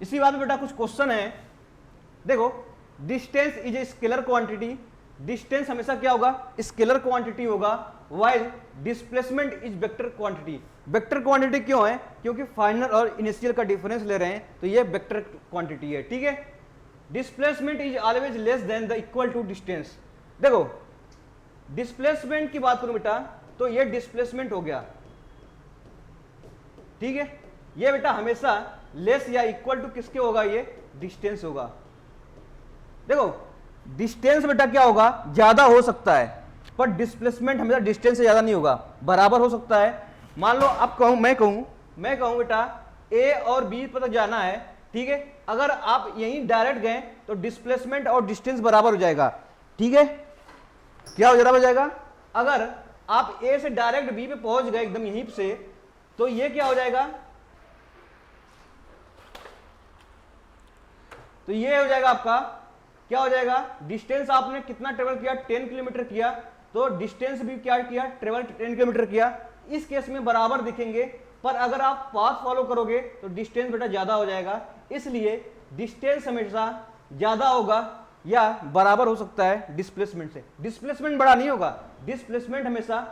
इसी बात में बेटा कुछ क्वेश्चन है। देखो distance is a scalar quantity, distance हमेशा क्या होगा, स्केलर क्वांटिटी होगा, while displacement is vector quantity. Vector quantity क्यों है, क्योंकि फाइनल और इनिशियल का डिफरेंस ले रहे हैं तो ये वेक्टर क्वांटिटी है। ठीक है, displacement is always less than the equal to distance. देखो डिस्प्लेसमेंट की बात करूं बेटा तो ये डिस्प्लेसमेंट हो गया, ठीक है। ये बेटा हमेशा लेस या इक्वल टू किसके होगा, ये डिस्टेंस होगा। देखो डिस्टेंस बेटा क्या होगा, ज्यादा हो सकता है, पर डिस्प्लेसमेंट हमेशा डिस्टेंस से ज्यादा नहीं होगा, बराबर हो सकता है। मान लो अब कहूं, मैं कहूं बेटा ए और बी पर तक जाना है, ठीक है। अगर आप यहीं डायरेक्ट गए तो डिस्प्लेसमेंट और डिस्टेंस बराबर हो जाएगा, ठीक है। क्या हो जाएगा, अगर आप ए से डायरेक्ट बी पे पहुंच गए एकदम यहीं से, तो ये क्या हो जाएगा, तो ये हो जाएगा आपका, क्या हो जाएगा, डिस्टेंस आपने कितना ट्रेवल किया, 10 किलोमीटर किया, तो डिस्टेंस भी क्या किया, ट्रेवल 10 किलोमीटर किया। इस केस में बराबर दिखेंगे, पर अगर आप पाथ फॉलो करोगे तो डिस्टेंस बेटा ज्यादा हो जाएगा, इसलिए डिस्टेंस हमेशा ज्यादा होगा या बराबर हो सकता है डिस्प्लेसमेंट से। डिस्प्लेसमेंट बड़ा नहीं होगा, डिस्प्लेसमेंट हमेशा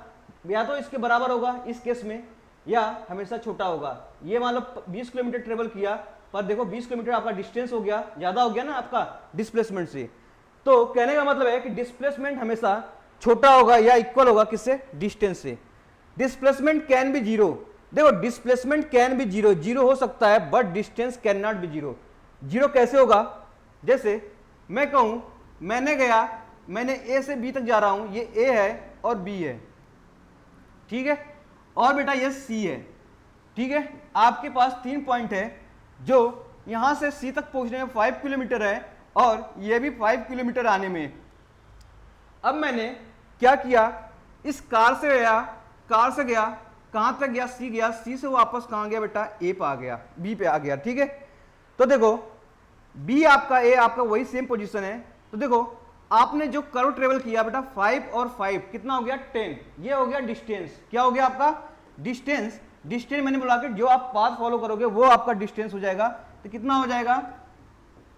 या तो इसके बराबर होगा इस केस में, या हमेशा छोटा होगा। ये मान लो 20 किलोमीटर ट्रेवल किया, पर देखो 20 किलोमीटर आपका डिस्टेंस हो गया, ज्यादा हो गया ना आपका डिस्प्लेसमेंट से। तो कहने का मतलब है कि डिस्प्लेसमेंट हमेशा छोटा होगा या इक्वल होगा किससे, डिस्टेंस से। डिस्प्लेसमेंट कैन बी जीरो, देखो displacement can be zero, zero हो सकता है, but distance can not be zero. Zero कैसे होगा, जैसे मैं कहूं मैंने ए से बी तक जा रहा हूं, ये ए है और बी है, ठीक है, और बेटा ये सी है, ठीक है। आपके पास 3 पॉइंट है, जो यहां से सी तक पहुंचने में 5 किलोमीटर है और ये भी 5 किलोमीटर आने में। अब मैंने क्या किया, इस कार से गया, कहां तक गया, सी गया, सी से वापस कहां गया बेटा, ए पे आ गया, बी पे आ गया, ठीक है। तो देखो बी आपका, ए आपका वही सेम पोजीशन है। तो देखो आपने जो कर्व ट्रेवल किया बेटा 5 और 5 कितना हो गया, 10, ये हो गया डिस्टेंस। क्या हो गया आपका, डिस्टेंस। डिस्टेंस मैंने बोला कि जो आप पाथ फॉलो करोगे वो आपका डिस्टेंस हो जाएगा, तो कितना हो जाएगा,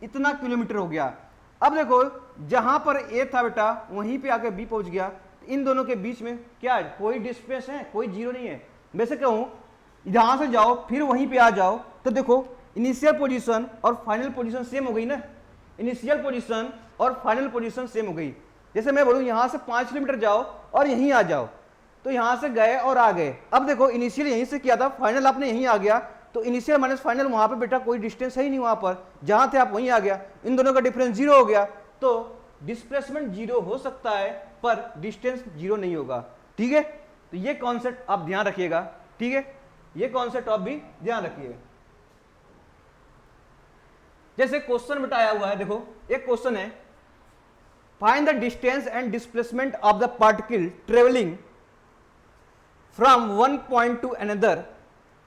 इतना किलोमीटर हो गया। अब देखो जहां पर ए था बेटा वहीं पे आके बी पहुंच गया, इन दोनों के बीच में क्या है, कोई डिस्टेंस है, कोई जीरो नहीं है। वैसे कहूं यहां से जाओ फिर वहीं पे आ जाओ, तो देखो इनिशियल पोजीशन और फाइनल पोजीशन सेम हो गई ना, इनिशियल पोजीशन और फाइनल पोजीशन सेम हो गई। जैसे मैं बोलूं यहां से 5 किलोमीटर जाओ और यहीं आ जाओ, तो यहां से गए और आ गए। अब देखो इनिशियल यहीं से किया था, फाइनल आपने यहीं आ गया, तो इनिशियल माइनस फाइनल वहां पे बेटा कोई डिस्टेंस है ही नहीं, वहां पर जहां थे आप वहीं आ गया, इन दोनों का डिफरेंस जीरो हो गया। तो डिस्प्लेसमेंट जीरो हो सकता है पर डिस्टेंस जीरो नहीं होगा, ठीक है। तो ये कॉन्सेप्ट आप ध्यान रखिएगा, ठीक है, ये कॉन्सेप्ट आप भी ध्यान रखिए। जैसे क्वेश्चन बताया हुआ है, देखो एक क्वेश्चन है, find the distance and displacement of the particle travelling from one point to another,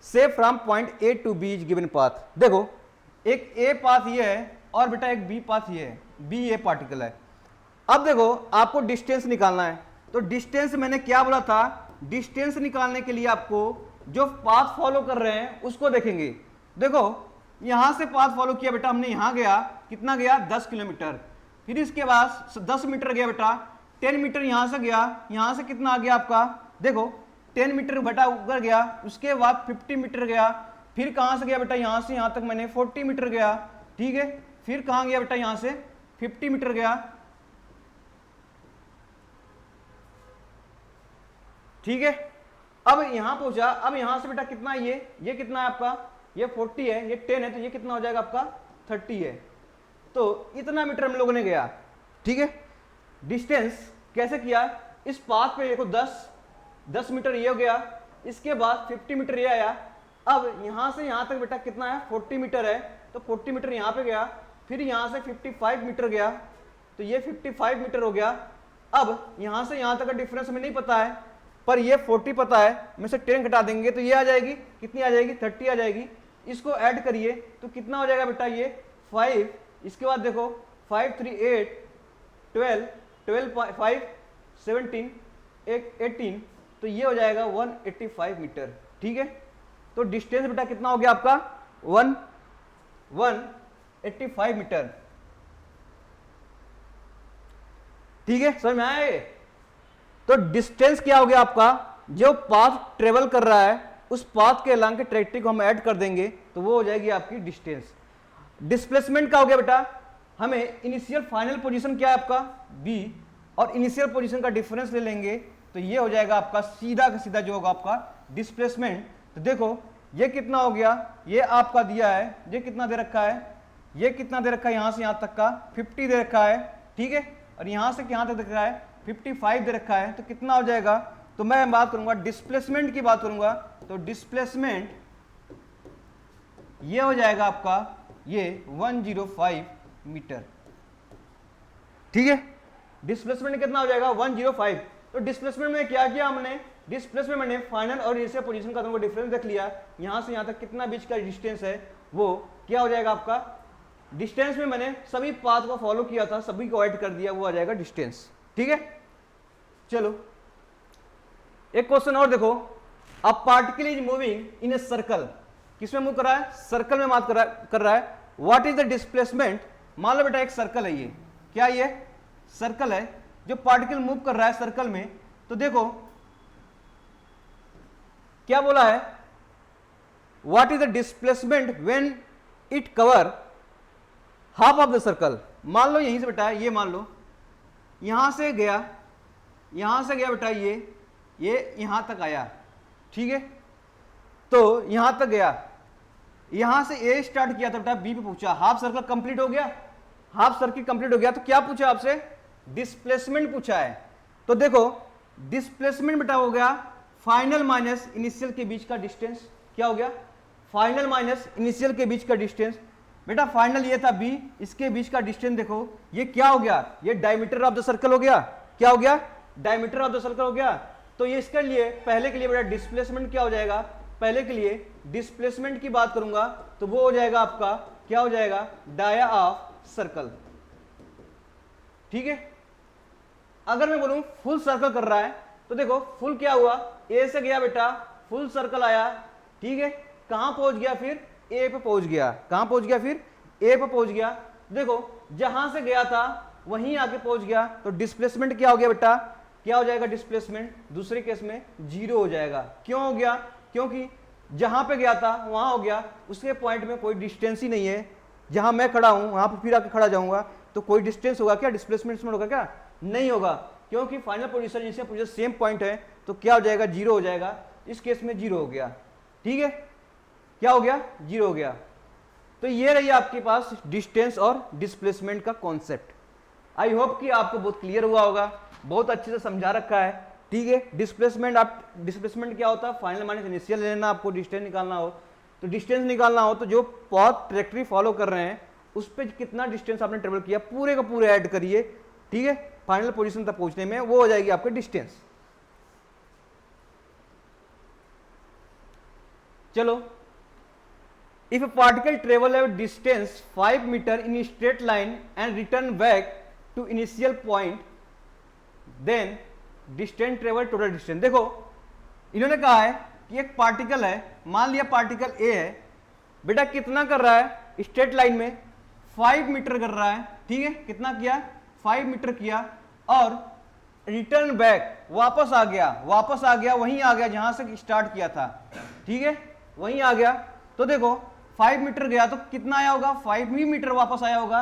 say from point A to B is given path. देखो एक ए पाथ ये है और बेटा एक बी पाथ ये है, बी ए पार्टिकल है। अब देखो आपको डिस्टेंस निकालना है, तो डिस्टेंस मैंने क्या बोला था, डिस्टेंस निकालने के लिए आपको जो पाथ फॉलो कर रहे हैं उसको देखेंगे। देखो यहां से पाथ फॉलो किया बेटा हमने, यहां गया, कितना गया 10 किलोमीटर, फिर इसके बाद 10 मीटर गया बेटा, 10 मीटर यहां से गया, यहां से कितना आ गया आपका, देखो 10 मीटर बेटा ऊपर गया, उसके बाद 50 मीटर गया, फिर कहां से गया बेटा, यहां से यहां तक मैंने 40 मीटर गया, ठीक है। फिर कहां गया बेटा, यहां से 50 मीटर गया, ठीक है। अब यहां पहुंचा, अब यहां से बेटा कितना, ये कितना है आपका, ये 40 है, ये 10 है, तो ये कितना हो जाएगा आपका 30 है। तो इतना मीटर हम लोगों ने गया, ठीक है। डिस्टेंस कैसे किया, इस पाथ पे देखो 10 मीटर ये हो गया, इसके बाद 50 मीटर ये आया। अब यहां से यहां तक बेटा कितना है, 40 मीटर है, तो 40 मीटर यहां पे गया, फिर यहां से 55 मीटर गया, तो ये 55 मीटर हो गया। अब यहां से यहां तक का डिफरेंस हमें नहीं पता है, पर ये 40 पता है, में से 10 घटा देंगे तो ये आ जाएगी, कितनी आ जाएगी, 30 आ जाएगी। इसको ऐड करिए तो कितना हो जाएगा बेटा, ये 5, इसके बाद देखो 5 3 8 12 12 5 17 18, तो ये हो जाएगा 185 मीटर, ठीक है। तो डिस्टेंस बेटा कितना हो गया आपका, 185 मीटर, ठीक है, समझ में आया ये। तो डिस्टेंस क्या हो गया आपका, जो पाथ ट्रेवल कर रहा है उस पाथ के अलोंग के ट्रैजेक्टरी को हम ऐड कर देंगे तो वो हो जाएगी आपकी डिस्टेंस। डिस्प्लेसमेंट का हो गया बेटा, हमें इनिशियल फाइनल पोजीशन क्या है आपका, बी, और इनिशियल पोजीशन का डिफरेंस ले लेंगे तो ये हो जाएगा आपका सीधा का सीधा जो होगा आपका डिस्प्लेसमेंट। तो देखो ये कितना हो गया, ये आपका दिया है, ये कितना दे रखा है, ये कितना दे रखा है, यहां से यहां तक का 50 दे रखा है, ठीक है, और यहां से यहां तक दे रखा है 55 दे रखा है। तो कितना हो जाएगा, तो मैं बात करूंगा डिस्प्लेसमेंट की बात करूंगा, तो डिस्प्लेसमेंट ये हो जाएगा आपका ये 105 मीटर, ठीक है। डिस्प्लेसमेंट कितना हो जाएगा 105। तो डिस्प्लेसमेंट में क्या किया हमने, डिस्प्लेसमेंट मैंने फाइनल और इनिशियल पोजीशन का दोनों डिफरेंस देख लिया, यहां से यहां तक कितना बीच का डिस्टेंस है वो क्या हो जाएगा आपका डिस्टेंस में मैंने सभी पाथ को फॉलो किया था, सभी को ऐड कर दिया, वो आ जाएगा डिस्टेंस, ठीक है। चलो एक क्वेश्चन और देखो, अ particle is moving in a circle, किसमें मूव कर रहा है, सर्कल में बात कर रहा है। व्हाट इज द डिस्प्लेसमेंट, मान लो बेटा एक सर्कल है, ये क्या, ये सर्कल है, जो पार्टिकल मूव कर रहा है सर्कल में। तो देखो क्या बोला है, what is the displacement when it cover half of the circle. मान लो यहीं से बेटा, ये मान लो यहां से गया बेटा, ये यहां तक आया, ठीक है, तो यहां तक गया, यहां से ए स्टार्ट किया था बेटा, बी पे पूछा, हाफ सर्कल कंप्लीट हो गया, हाफ सर्किल कंप्लीट हो गया, तो क्या पूछा आपसे, डिस्प्लेसमेंट पूछा है। तो देखो डिस्प्लेसमेंट बेटा हो गया फाइनल माइनस इनिशियल के बीच का डिस्टेंस, क्या हो गया, फाइनल माइनस इनिशियल के बीच का डिस्टेंस। बेटा फाइनल ये था बी, इसके बीच का डिस्टेंस देखो ये क्या हो गया, ये डायमीटर ऑफ द सर्कल हो गया, क्या हो गया, डायमीटर ऑफ द सर्कल हो गया। तो ये इसके लिए पहले के लिए बेटा डिस्प्लेसमेंट क्या हो जाएगा, पहले के लिए डिस्प्लेसमेंट की बात करूंगा तो वो हो जाएगा आपका, क्या हो जाएगा, डाया ऑफ सर्कल, ठीक है। अगर मैं बोलूं फुल सर्कल कर रहा है तो देखो फुल क्या हुआ, ए से गया बेटा, फुल सर्कल आया, ठीक है, कहां पहुंच गया, फिर ए पे पहुंच गया, कहां पहुंच गया, फिर ए पे पहुंच गया। देखो जहां से गया था वहीं आके पहुंच गया, तो डिस्प्लेसमेंट क्या हो गया बेटा, क्या हो जाएगा डिस्प्लेसमेंट, दूसरे केस में जीरो हो जाएगा। क्यों हो गया, क्योंकि जहां पे गया था वहां हो गया, उसके पॉइंट में कोई डिस्टेंस ही नहीं है, जहां मैं खड़ा हूं वहां पर फिर आके खड़ा जाऊंगा तो कोई डिस्टेंस होगा क्या, डिस्प्लेसमेंट होगा क्या, नहीं होगा, क्योंकि फाइनल पोजीशन इनसे पोजीशन सेम पॉइंट है, तो क्या हो जाएगा, जीरो हो जाएगा। इस केस में जीरो हो गया, ठीक है, क्या हो गया, जीरो हो गया। तो ये रही आपके पास डिस्टेंस और डिस्प्लेसमेंट का कॉन्सेप्ट। आई होप कि आपको बहुत क्लियर हुआ होगा, बहुत अच्छे से समझा रखा है, ठीक है। डिस्प्लेसमेंट, आप डिस्प्लेसमेंट क्या होता है, फाइनल माइनस इनिशियल लेना, आपको डिस्टेंस निकालना हो तो डिस्टेंस निकालना हो तो जो पाथ ट्रैजेक्टरी फॉलो कर रहे हैं उस पर कितना डिस्टेंस आपने ट्रेवल किया पूरे का पूरे ऐड करिए, ठीक है, फाइनल पोजीशन तक पहुंचने में, वो हो जाएगी आपकी डिस्टेंस। चलो, if a particle travel a distance 5 meter in a straight line and return back to initial point, then distance travel total distance। देखो इन्होंने कहा है कि एक पार्टिकल है, मान लिया पार्टिकल ए है बेटा, कितना कर रहा है स्ट्रेट लाइन में 5 मीटर कर रहा है, ठीक है, कितना किया 5 मीटर किया, और रिटर्न बैक वापस आ गया वहीं आ गया जहां से स्टार्ट किया था, ठीक है, वहीं आ गया। तो देखो 5 मीटर गया तो कितना आया होगा, 5 ही मीटर वापस आया होगा।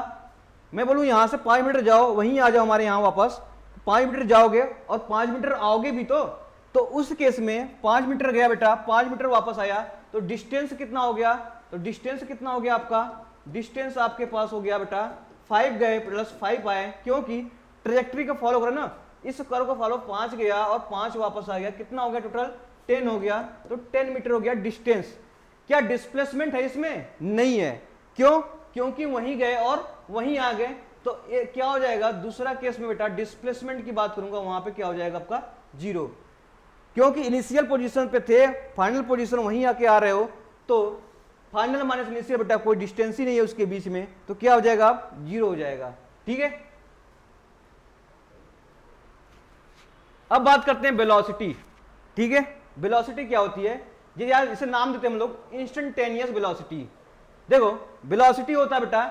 मैं बोलूं यहां से 5 मीटर जाओ, वहीं आ जाओ हमारे यहां वापस, 5 मीटर जाओगे और 5 मीटर आओगे भी, तो उस केस में 5 मीटर गया बेटा, 5 मीटर वापस आया, तो डिस्टेंस कितना हो गया, तो डिस्टेंस कितना हो गया आपका, डिस्टेंस आपके पास हो गया बेटा 5 गए प्लस 5 आए, क्योंकि ट्रेजेक्टरी को फॉलो करो ना, इस कर्व को फॉलो 5 गया और 5 वापस आ गया, कितना हो गया टोटल 10 हो गया, तो 10 मीटर हो गया डिस्टेंस। क्या डिस्प्लेसमेंट है इसमें, नहीं है, क्यों, क्योंकि वहीं गए और वहीं आ गए, तो क्या हो जाएगा दूसरा केस में बेटा, डिस्प्लेसमेंट की बात करूंगा वहां पे क्या हो जाएगा आपका जीरो, क्योंकि इनिशियल पोजीशन पे थे, फाइनल पोजीशन वहीं आके आ रहे हो, तो फाइनल माइनस इनिशियल बेटा कोई डिस्टेंस ही नहीं है उसके बीच में, तो क्या हो जाएगा जीरो हो जाएगा, ठीक है। अब बात करते हैं वेलोसिटी, ठीक है। वेलोसिटी क्या होती है, ये यार इसे नाम देते हैं हम लोग इंस्टेंटेनियस वेलोसिटी। देखो वेलोसिटी होता है बेटा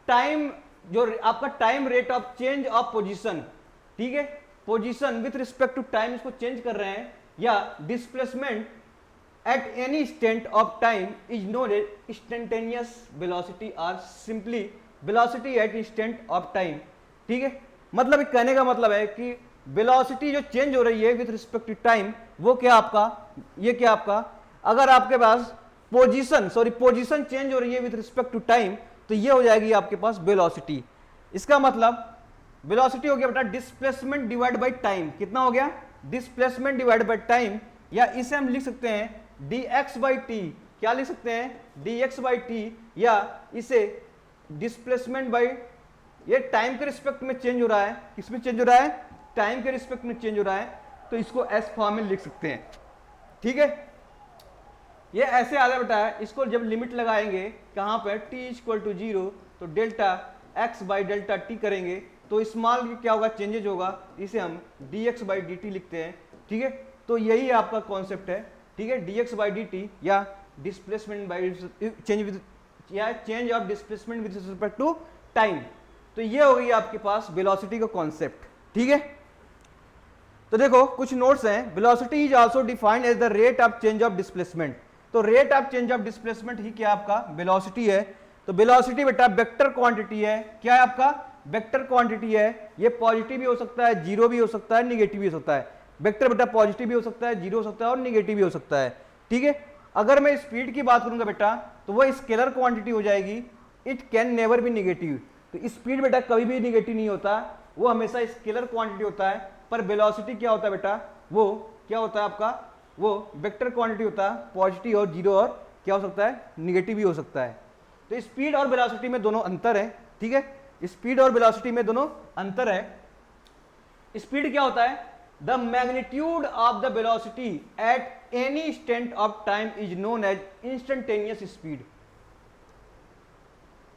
टाइम, जो आपका time rate of change of position, ठीक है, position with respect to time इसको चेंज कर रहे हैं, या displacement at any instant of time is known as instantaneous velocity, or simply velocity at instant of time, ठीक है। मतलब कहने का मतलब है कि वेलोसिटी जो चेंज हो रही है विथ रिस्पेक्ट टू टाइम, वो क्या आपका, ये क्या आपका, अगर आपके पास पोजीशन चेंज हो रही है विथ रिस्पेक्ट टू टाइम, तो ये हो जाएगी आपके पास वेलोसिटी। इसका मतलब वेलोसिटी हो गया बेटा डिस्प्लेसमेंट डिवाइड बाय टाइम। कितना हो गया, डिस्प्लेसमेंट डिवाइड बाय टाइम, या इसे हम लिख सकते हैं dx बाई टी। क्या लिख सकते हैं, dx बाई टी, या इसे डिस्प्लेसमेंट बाय, ये टाइम के रिस्पेक्ट में चेंज हो रहा है, किसमें चेंज हो रहा है, टाइम के रिस्पेक्ट में चेंज हो रहा है, तो इसको एस फॉर्म में लिख सकते हैं। ठीक है, ये ऐसे आ रहा बेटा है, इसको जब लिमिट लगाएंगे कहां पर, t इक्वल टू 0, तो delta x by delta T करेंगे तो स्मॉल क्या होगा, चेंजेज होगा, इसे हम dx बाई डी टी लिखते हैं। ठीक है, तो यही आपका कॉन्सेप्ट है। ठीक है, dx बाई डी टी या डिस्प्लेसमेंट बाई चेंज विद, या change of displacement with respect to time. तो ये हो गई आपके पास वेलोसिटी का कॉन्सेप्ट। ठीक है, तो देखो कुछ नोट्स हैं। Velocity is also defined as the rate of change of displacement. तो rate of change of displacement ही क्या आपका वेलोसिटी है। तो वेलोसिटी बेटा वेक्टर क्वांटिटी है। क्या है आपका, वेक्टर क्वांटिटी है। ये पॉजिटिव भी हो सकता है, जीरो भी हो सकता है, निगेटिव भी हो सकता है। वेक्टर बेटा पॉजिटिव भी हो सकता है, जीरो हो सकता है और निगेटिव भी हो सकता है। ठीक है, अगर मैं स्पीड की बात करूंगा बेटा तो वो स्केलर क्वांटिटी हो जाएगी। It can never be negative. तो स्पीड बेटा कभी भी निगेटिव नहीं होता, वो हमेशा स्केलर क्वांटिटी होता है। पर वेलोसिटी क्या होता है बेटा, वो क्या होता है आपका, वो वेक्टर क्वांटिटी होता है, पॉजिटिव और जीरो और क्या हो सकता है, निगेटिव भी हो सकता है। तो स्पीड और वेलोसिटी में दोनों अंतर है। ठीक है, स्पीड और वेलोसिटी में दोनों अंतर है। स्पीड क्या होता है, the magnitude of the velocity at any instant of time is known as instantaneous speed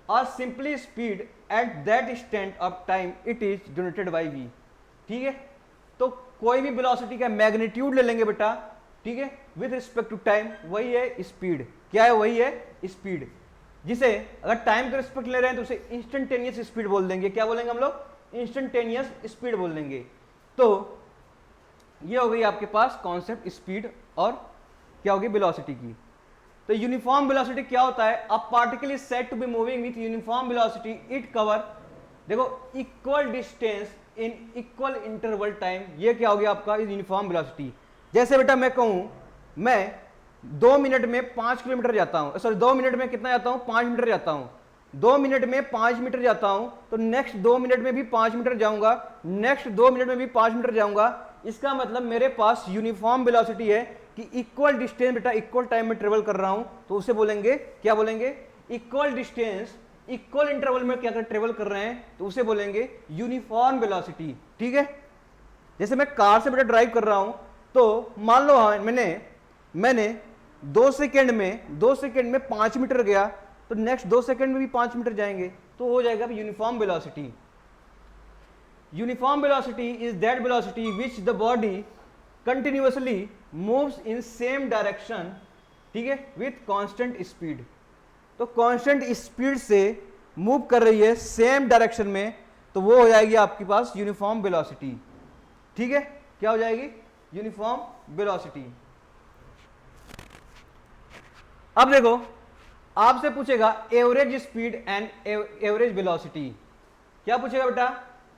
or simply speed at that instant of time it is denoted by v। ठीक है, तो कोई भी वेलोसिटी का मैग्नीट्यूड ले लेंगे बेटा, ठीक है, विद रिस्पेक्ट टू टाइम, वही है स्पीड। क्या है, वही है स्पीड। जिसे अगर टाइम के रिस्पेक्ट ले रहे हैं तो उसे इंस्टेंटेनियस स्पीड बोल देंगे। क्या बोलेंगे हम लोग, इंस्टेंटेनियस स्पीड बोल देंगे। तो ये हो गई आपके पास कॉन्सेप्ट स्पीड और क्या होगी वेलोसिटी की। तो यूनिफॉर्म वेलोसिटी क्या होता है, a particle is said to be moving with uniform velocity it cover, देखो, equal distance in equal interval time. ये क्या हो गया आपका यूनिफॉर्म वेलोसिटी। जैसे बेटा मैं कहूं मैं 2 मिनट में 5 किलोमीटर जाता हूं, सॉरी 2 मिनट में कितना जाता हूं, 5 मीटर जाता हूं। 2 मिनट में 5 मीटर जाता हूं, तो नेक्स्ट 2 मिनट में भी 5 मीटर जाऊंगा, नेक्स्ट 2 मिनट में भी 5 मीटर जाऊंगा। इसका मतलब मेरे पास यूनिफॉर्म वेलोसिटी है कि इक्वल डिस्टेंस बेटा इक्वल टाइम में ट्रेवल कर रहा हूं, तो उसे बोलेंगे, क्या बोलेंगे, इक्वल डिस्टेंस इक्वल इंटरवल में क्या ट्रेवल कर रहे हैं, तो उसे बोलेंगे यूनिफॉर्म वेलोसिटी। ठीक है, जैसे मैं कार से बेटा ड्राइव कर रहा हूं, तो मान लो मैंने 2 सेकेंड में 5 मीटर गया, तो नेक्स्ट 2 सेकेंड में भी 5 मीटर जाएंगे, तो हो जाएगा uniform velocity. Uniform velocity is that velocity which the body continuously moves in same direction, ठीक है, विथ कांस्टेंट स्पीड। तो कांस्टेंट स्पीड से मूव कर रही है सेम डायरेक्शन में, तो वो हो जाएगी आपके पास यूनिफॉर्म वेलोसिटी। ठीक है, क्या हो जाएगी, यूनिफॉर्म वेलोसिटी। अब देखो आपसे पूछेगा average speed and average velocity. क्या पूछेगा बेटा,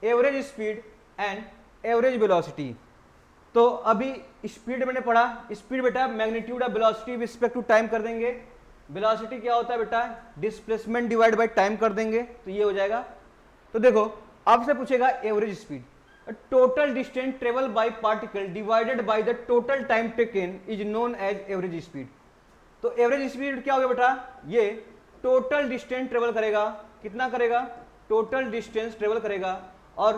average speed and average velocity. तो अभी स्पीड मैंने पढ़ा, स्पीड बेटा magnitude of velocity with respect to time कर देंगे। वेलोसिटी क्या होता है बेटा, डिस्प्लेसमेंट डिवाइड बाय टाइम कर देंगे, तो ये हो जाएगा। तो देखो आपसे पूछेगा average speed, total distance travel by particle divided by the total time taken is known as average speed. तो एवरेज स्पीड क्या होगा बेटा, ये टोटल डिस्टेंस ट्रेवल करेगा, कितना करेगा, टोटल डिस्टेंस ट्रेवल करेगा और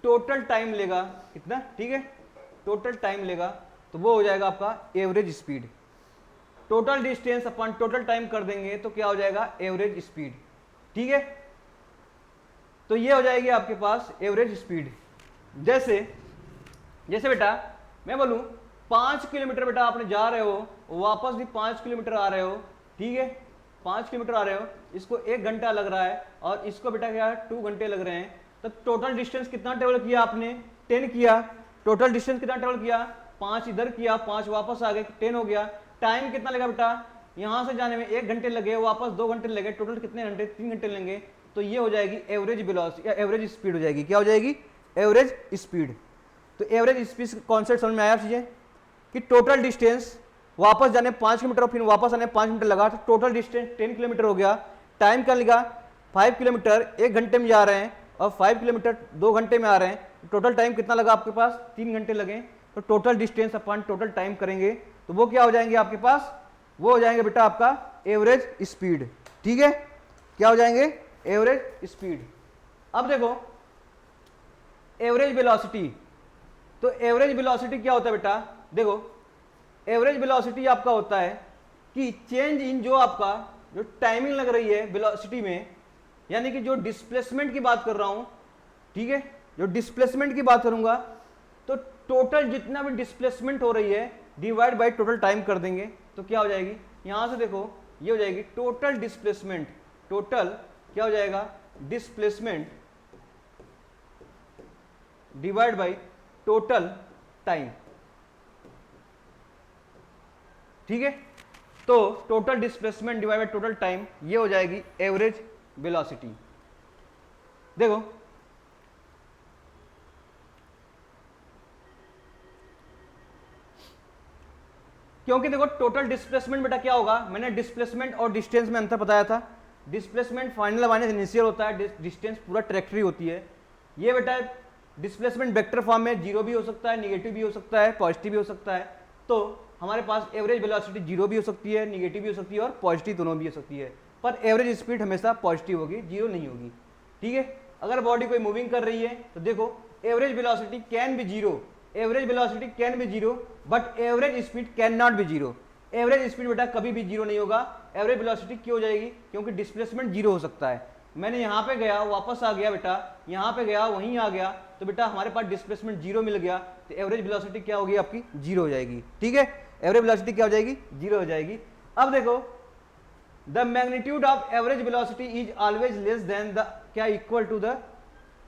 टोटल टाइम लेगा कितना, ठीक है, टोटल टाइम लेगा, तो वो हो जाएगा आपका average speed. Total distance upon total time कर देंगे तो क्या हो जाएगा, एवरेज स्पीड। ठीक है, तो ये हो जाएगी आपके पास एवरेज स्पीड। जैसे बेटा मैं बोलूं 5 किलोमीटर बेटा आपने जा रहे हो, वापस भी 5 किलोमीटर आ रहे हो, ठीक है, 5 किलोमीटर आ रहे हो, इसको 1 घंटा लग रहा है और इसको बेटा क्या है 2 घंटे लग रहे हैं, तो टोटल डिस्टेंस कितना ट्रेवल किया आपने, 10 किया। टोटल डिस्टेंस कितना ट्रेवल किया, 5 इधर किया, 5 वापस आ गए, 10 हो गया। टाइम कितना लगा बेटा, यहां से जाने में 1 घंटे लगे, वापस 2 घंटे लगे, टोटल कितने घंटे, 3 घंटे लेंगे। तो ये हो जाएगी एवरेज वेलोसिटी या एवरेज स्पीड हो जाएगी। क्या हो जाएगी, एवरेज स्पीड। तो एवरेज स्पीड कॉन्सेप्ट समझ में आया चीजें कि टोटल डिस्टेंस वापस जाने 5 किलोमीटर और फिर वापस आने 5 मिनट लगा, तो टोटल डिस्टेंस 10 किलोमीटर हो गया। टाइम क्या लगा, 5 किलोमीटर 1 घंटे में जा रहे हैं और 5 किलोमीटर 2 घंटे में आ रहे हैं। टोटल टाइम कितना लगा आपके पास, 3 घंटे लगे। तो total distance upon total time करेंगे तो वो क्या हो जाएंगे आपके पास, वो हो जाएंगे बेटा आपका एवरेज स्पीड। ठीक है, क्या हो जाएंगे, एवरेज स्पीड। अब देखो एवरेज वेलोसिटी, तो एवरेज वेलोसिटी क्या होता है बेटा, देखो एवरेज वेलोसिटी आपका होता है कि चेंज इन जो आपका जो टाइमिंग लग रही है वेलोसिटी में, यानी कि जो डिस्प्लेसमेंट की बात कर रहा हूं, ठीक है, जो डिस्प्लेसमेंट की बात करूंगा तो टोटल जितना भी डिस्प्लेसमेंट हो रही है डिवाइड बाय टोटल टाइम कर देंगे तो क्या हो जाएगी, यहां से देखो ये हो जाएगी टोटल डिस्प्लेसमेंट। टोटल क्या हो जाएगा, displacement divide by total time. ठीक है, तो total displacement divide by total time ये हो जाएगी एवरेज वेलोसिटी। देखो क्योंकि देखो टोटल डिस्प्लेसमेंट बेटा क्या होगा, मैंने डिस्प्लेसमेंट और डिस्टेंस में अंतर बताया था। डिस्प्लेसमेंट फाइनल माइनस इनिशियल होता है, डिस्टेंस पूरा ट्रैजेक्टरी होती है। ये बेटा डिस्प्लेसमेंट वेक्टर फॉर्म में जीरो भी हो सकता है, निगेटिव भी हो सकता है, पॉजिटिव भी हो सकता है। तो हमारे पास एवरेज वेलोसिटी जीरो भी हो सकती है, निगेटिव भी हो सकती है और पॉजिटिव दोनों भी हो सकती है, पर एवरेज स्पीड हमेशा पॉजिटिव होगी, जीरो नहीं होगी। ठीक है, अगर बॉडी कोई मूविंग कर रही है तो देखो average velocity can be zero, average velocity can be zero but average speed can not be zero. Average speed बेटा कभी भी जीरो नहीं होगा। एवरेज वेलोसिटी क्यों हो जाएगी, क्योंकि डिस्प्लेसमेंट जीरो हो सकता है। मैंने यहाँ पे गया वापस आ गया बेटा, यहाँ पे गया वहीं आ गया, तो बेटा हमारे पास डिस्प्लेसमेंट जीरो मिल गया, तो एवरेज वेलोसिटी क्या होगी आपकी, जीरो हो जाएगी। ठीक है, एवरेज वेलोसिटी क्या हो जाएगी, जीरो हो जाएगी। अब देखो the magnitude of average velocity is always less than the क्या equal to the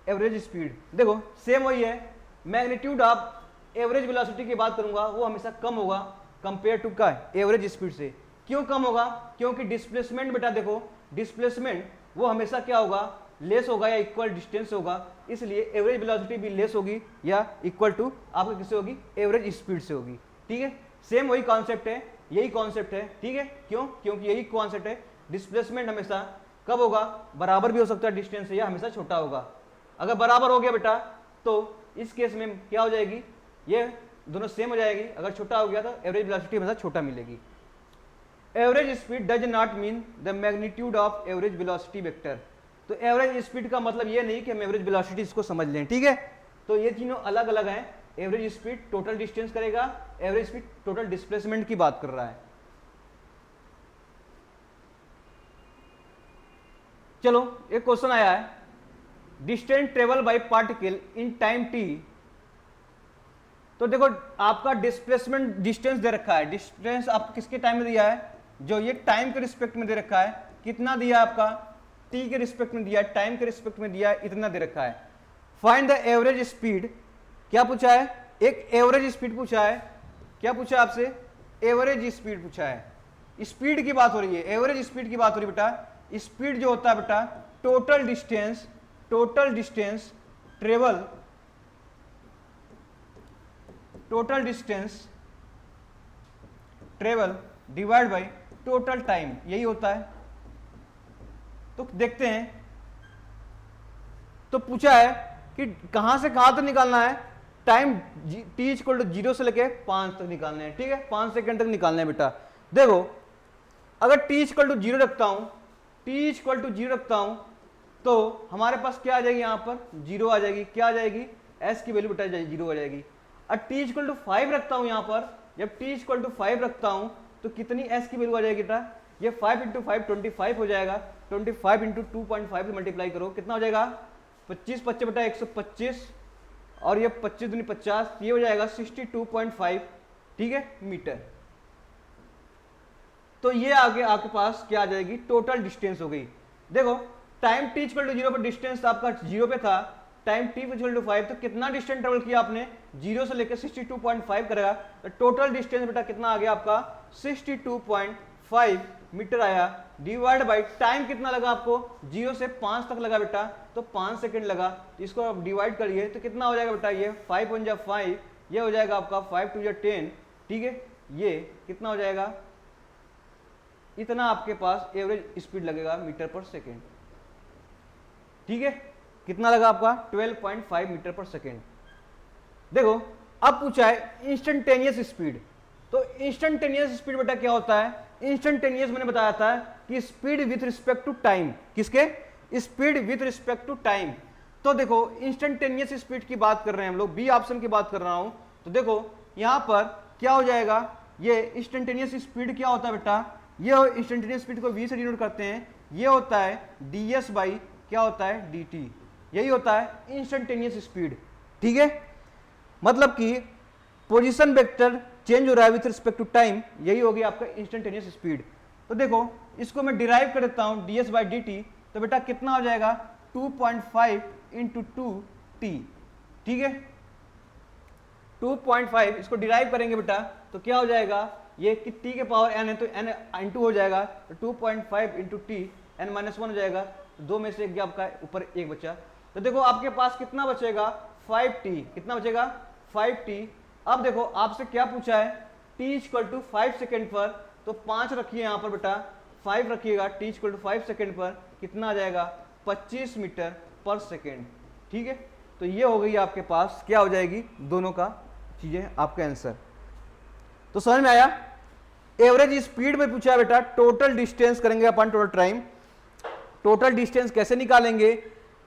average speed. देखो सेम वही है, मैग्नीट्यूड ऑफ एवरेज वेलोसिटी की बात करूंगा वो हमेशा कम होगा कंपेयर टू का एवरेज स्पीड से। क्यों कम होगा, क्योंकि डिस्प्लेसमेंट बेटा देखो डिस्प्लेसमेंट वो हमेशा क्या होगा, लेस होगा या इक्वल डिस्टेंस होगा, इसलिए एवरेज वेलोसिटी भी लेस होगी या इक्वल टू आपका किससे होगी, एवरेज स्पीड से होगी। ठीक है, सेम वही कॉन्सेप्ट है, यही कॉन्सेप्ट है। ठीक है, क्यों, क्योंकि यही कॉन्सेप्ट है, डिस्प्लेसमेंट हमेशा कब होगा, बराबर भी हो सकता है डिस्टेंस से या हमेशा छोटा होगा। अगर बराबर हो गया बेटा तो इस केस में क्या हो जाएगी, ये दोनों सेम हो जाएगी। अगर छोटा हो गया तो एवरेज वेलोसिटी हमेशा छोटा मिलेगी। Average speed does not mean the magnitude of average velocity vector. तो एवरेज स्पीड का मतलब ये नहीं कि हम एवरेज वेलोसिटी इसको समझ लें। ठीक है, तो ये तीनों अलग अलग हैं। एवरेज स्पीड टोटल डिस्टेंस करेगा, एवरेज स्पीड टोटल डिस्प्लेसमेंट की बात कर रहा है। चलो एक क्वेश्चन आया है, distance travel by particle in time T. तो देखो आपका डिस्प्लेसमेंट डिस्टेंस दे रखा है, डिस्टेंस आपको किसके टाइम में दिया है, जो ये टाइम के रिस्पेक्ट में दे रखा है। कितना दिया है आपका, टी के रिस्पेक्ट में दिया है, टाइम के रिस्पेक्ट में दिया है, इतना दे रखा है। फाइंड द एवरेज स्पीड, क्या पूछा है, एक एवरेज स्पीड पूछा है। क्या पूछा है आपसे, एवरेज स्पीड पूछा है। स्पीड की बात हो रही है, एवरेज स्पीड की बात हो रही है बेटा। स्पीड जो होता है बेटा total distance travel, total distance travel divide by total time, यही होता है। तो देखते हैं, तो पूछा है कि कहां से कहां तक निकालना है, टाइम टी इक्वल टू 0 से लेके 5 तक निकालना है। ठीक है, 5 सेकंड तक निकालना है बेटा। देखो अगर टी इक्वल टू 0 रखता हूं, टी इक्वल टू 0 रखता हूं तो हमारे पास क्या आ जाएगी, यहां पर 0 आ जाएगी। क्या आ जाएगी, एस की वैल्यू बेटा 0 आ जाएगी। और टी इक्वल टू 5 रखता हूं, यहां पर जब टी इक्वल टू 5 रखता हूं तो कितनी एस की वैल्यू आ जाएगी बेटा, ये 5 इंटू 5 25 हो जाएगा। 25 इंटू 2.5 से मल्टीप्लाई करो, कितना हो जाएगा, 25 25 बेटा 125 और ये 25 दूनी 50, ये हो जाएगा 62.5। ठीक है, मीटर। तो ये आगे आपके पास क्या आ जाएगी, टोटल डिस्टेंस हो गई। देखो टाइम टी इक्वल टू 0 पर डिस्टेंस आपका 0 पे था, टाइम टी इक्वल टू 5, तो कितना डिस्टेंस ट्रेवल किया आपने, 0 से लेकर 62.5 करेगा, तो टोटल डिस्टेंस बेटा कितना आ गया आपका, 5 मीटर आया, डिवाइड बाई टाइम कितना लगा आपको, 0 से 5 तक लगा बेटा, तो 5 सेकंड लगा। तो इसको आप डिवाइड करिए तो कितना हो जाएगा बेटा, ये 5 1 जा 5, ये हो जाएगा आपका 5 2 जा 10, ठीक है। ये कितना हो जाएगा, इतना आपके पास एवरेज स्पीड लगेगा मीटर पर सेकेंड, ठीक है। कितना लगा आपका 12.5 मीटर पर सेकेंड। देखो अब पूछा है इंस्टेंटेनियस स्पीड, तो इंस्टेंटेनियस स्पीड बेटा क्या होता है, इंस्टेंटेनियस मैंने बताया था कि speed with respect to time, किसके, speed with respect to time. तो देखो इंस्टेंटेनियस स्पीड की बात कर रहे हैं हम लोग, बी ऑप्शन की बात कर रहा हूं। तो देखो यहां पर क्या हो जाएगा, ये इंस्टेंटेनियस स्पीड क्या होता है बेटा, ये इंस्टेंटेनियस स्पीड को v से डिनोट करते हैं, ये होता है ds बाई क्या होता है dt, यही होता है इंस्टेंटेनियस स्पीड, ठीक है। मतलब कि पोजीशन वेक्टर चेंज हो रहा है विथ रिस्पेक्ट टू टाइम, यही होगी आपका इंस्टेंटेनियस स्पीड। तो देखो इसको मैं डिराइव कर देता हूं ds बाई dt, तो बेटा कितना हो जाएगा 2.5 इंटू 2t, ठीक है। 2.5 इसको डिराइव करेंगे बेटा तो क्या हो जाएगा, ये कि t के पावर n है तो n इंटू हो जाएगा, तो 2.5 इंटू टी n माइनस 1 हो जाएगा, तो 2 में से एक आपका ऊपर एक बचा। तो देखो आपके पास कितना बचेगा 5t, कितना बचेगा 5t। अब देखो आपसे क्या पूछा है, t इक्वल टू 5 सेकेंड पर, तो 5 रखिए यहाँ पर बेटा, 5 रखिएगा, t इक्वल टू 5 सेकेंड पर कितना आ जाएगा 25 मीटर पर सेकेंड, ठीक है। तो ये हो गई आपके पास क्या हो जाएगी दोनों का चीजें, आपका आंसर। तो समझ में आया। एवरेज स्पीड में पूछा है बेटा, टोटल डिस्टेंस करेंगे अपन टोटल टाइम, टोटल डिस्टेंस कैसे निकालेंगे,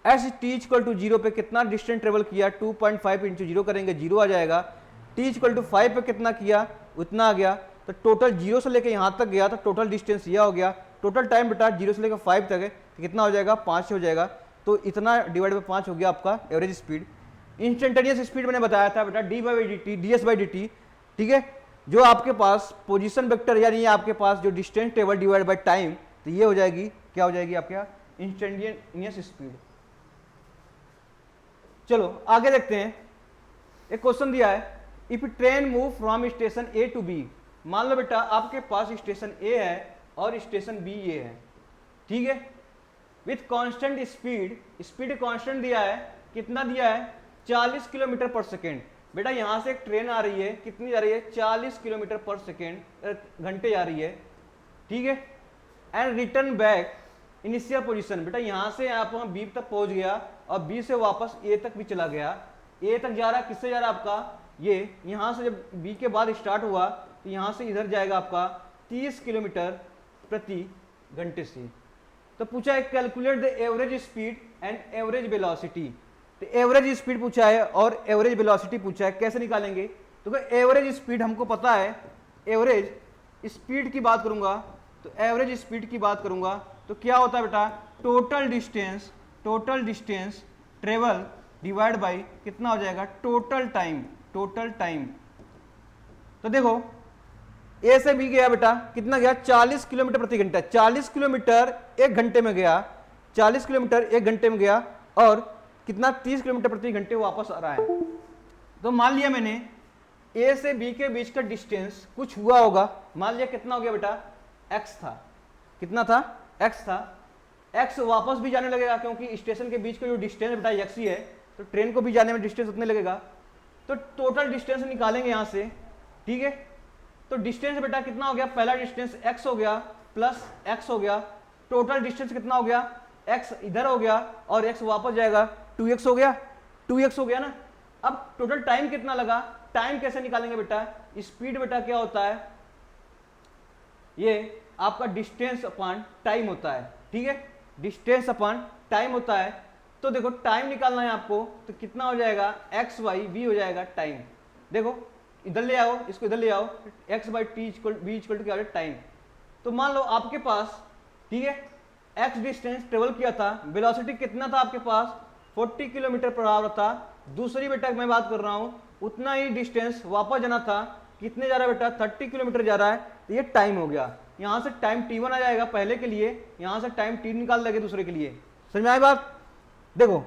एस टी इक्वल टू 0 पे कितना डिस्टेंस ट्रेवल किया, 2.5 इंटू 0 करेंगे 0 आ जाएगा, टी इक्वल टू 5 पे कितना किया उतना आ गया, तो टोटल 0 से लेकर यहां तक गया तो टोटल डिस्टेंस यह हो गया। टोटल टाइम बेटा 0 से लेकर 5 तक है तो कितना हो जाएगा 5 हो जाएगा, तो इतना डिवाइड बाई 5 हो गया आपका एवरेज स्पीड। इंस्टेंटेनियस स्पीड मैंने बताया था बेटा D by D T, D S by D T, ठीक है। जो आपके पास पोजीशन वेक्टर यानी आपके पास जो distance table divide by time, तो ये हो जाएगी क्या हो जाएगी आपके इंस्टेंटेनियस स्पीड। चलो आगे देखते हैं, एक क्वेश्चन दिया है, if train move from station A to B. मान लो बेटा आपके पास स्टेशन ए है और स्टेशन बी ये है, ठीक है, with constant speed, speed constant दिया है, कितना दिया है 40 किलोमीटर पर सेकेंड। बेटा यहां से एक ट्रेन आ रही है, कितनी जा रही है 40 किलोमीटर पर सेकेंड, घंटे जा रही है, ठीक है। And return back initial position, बेटा यहां से आप वहां बी तक पहुंच गया और बी से वापस ए तक भी चला गया, ए तक जा रहा है, किससे जा रहा है आपका, ये यहां से जब बी के बाद स्टार्ट हुआ तो यहां से इधर जाएगा आपका 30 किलोमीटर प्रति घंटे से। तो पूछा है calculate the average speed and average velocity, तो एवरेज स्पीड पूछा है और एवरेज वेलोसिटी पूछा है, कैसे निकालेंगे। तो एवरेज स्पीड हमको पता है, एवरेज स्पीड की बात करूंगा तो एवरेज स्पीड की बात करूंगा तो क्या होता है बेटा, total distance travel divide by कितना हो जाएगा टोटल टाइम। तो देखो ए से बी गया बेटा, कितना गया 40 किलोमीटर प्रति घंटा, 40 किलोमीटर एक घंटे में गया, 40 किलोमीटर एक घंटे में गया और कितना 30 किलोमीटर प्रति घंटे वापस आ रहा है। तो मान लिया मैंने ए से बी के बीच का डिस्टेंस कुछ हुआ होगा, मान लिया कितना हो गया बेटा x था, कितना था x था, x वापस भी जाने लगेगा क्योंकि स्टेशन के बीच का जो डिस्टेंस बेटा x ही है, तो ट्रेन को भी जाने में डिस्टेंस उतने लगेगा। तो टोटल डिस्टेंस निकालेंगे यहां से, ठीक है। तो डिस्टेंस बेटा कितना हो गया, पहला डिस्टेंस x हो गया प्लस x हो गया, टोटल डिस्टेंस कितना हो गया x इधर हो गया और x वापस जाएगा 2x हो गया, 2x हो गया ना। अब टोटल टाइम कितना लगा, टाइम कैसे निकालेंगे बेटा, स्पीड बेटा क्या होता है, ये आपका डिस्टेंस अपॉन टाइम होता है, ठीक है, डिस्टेंस अपॉन टाइम होता है। तो देखो टाइम निकालना है आपको, तो कितना हो जाएगा एक्स वाई वी हो जाएगा टाइम। देखो इधर ले आओ, इसको इधर ले आओ, X by T equal V equal to क्या हो जाएगा टाइम। तो मान लो आपके पास, ठीक है, एक्स डिस्टेंस ट्रेवल किया था, वेलोसिटी कितना था आपके पास 40 किलोमीटर पर आवर था। दूसरी बेटा मैं बात कर रहा हूं, उतना ही डिस्टेंस वापस जाना था, कितने जा रहा है बेटा 30 किलोमीटर जा रहा है, तो ये टाइम हो गया। यहां से टाइम t1 आ जाएगा पहले के लिए, यहां से टाइम t निकाल देंगे दूसरे के लिए। समझ में आई बात। देखो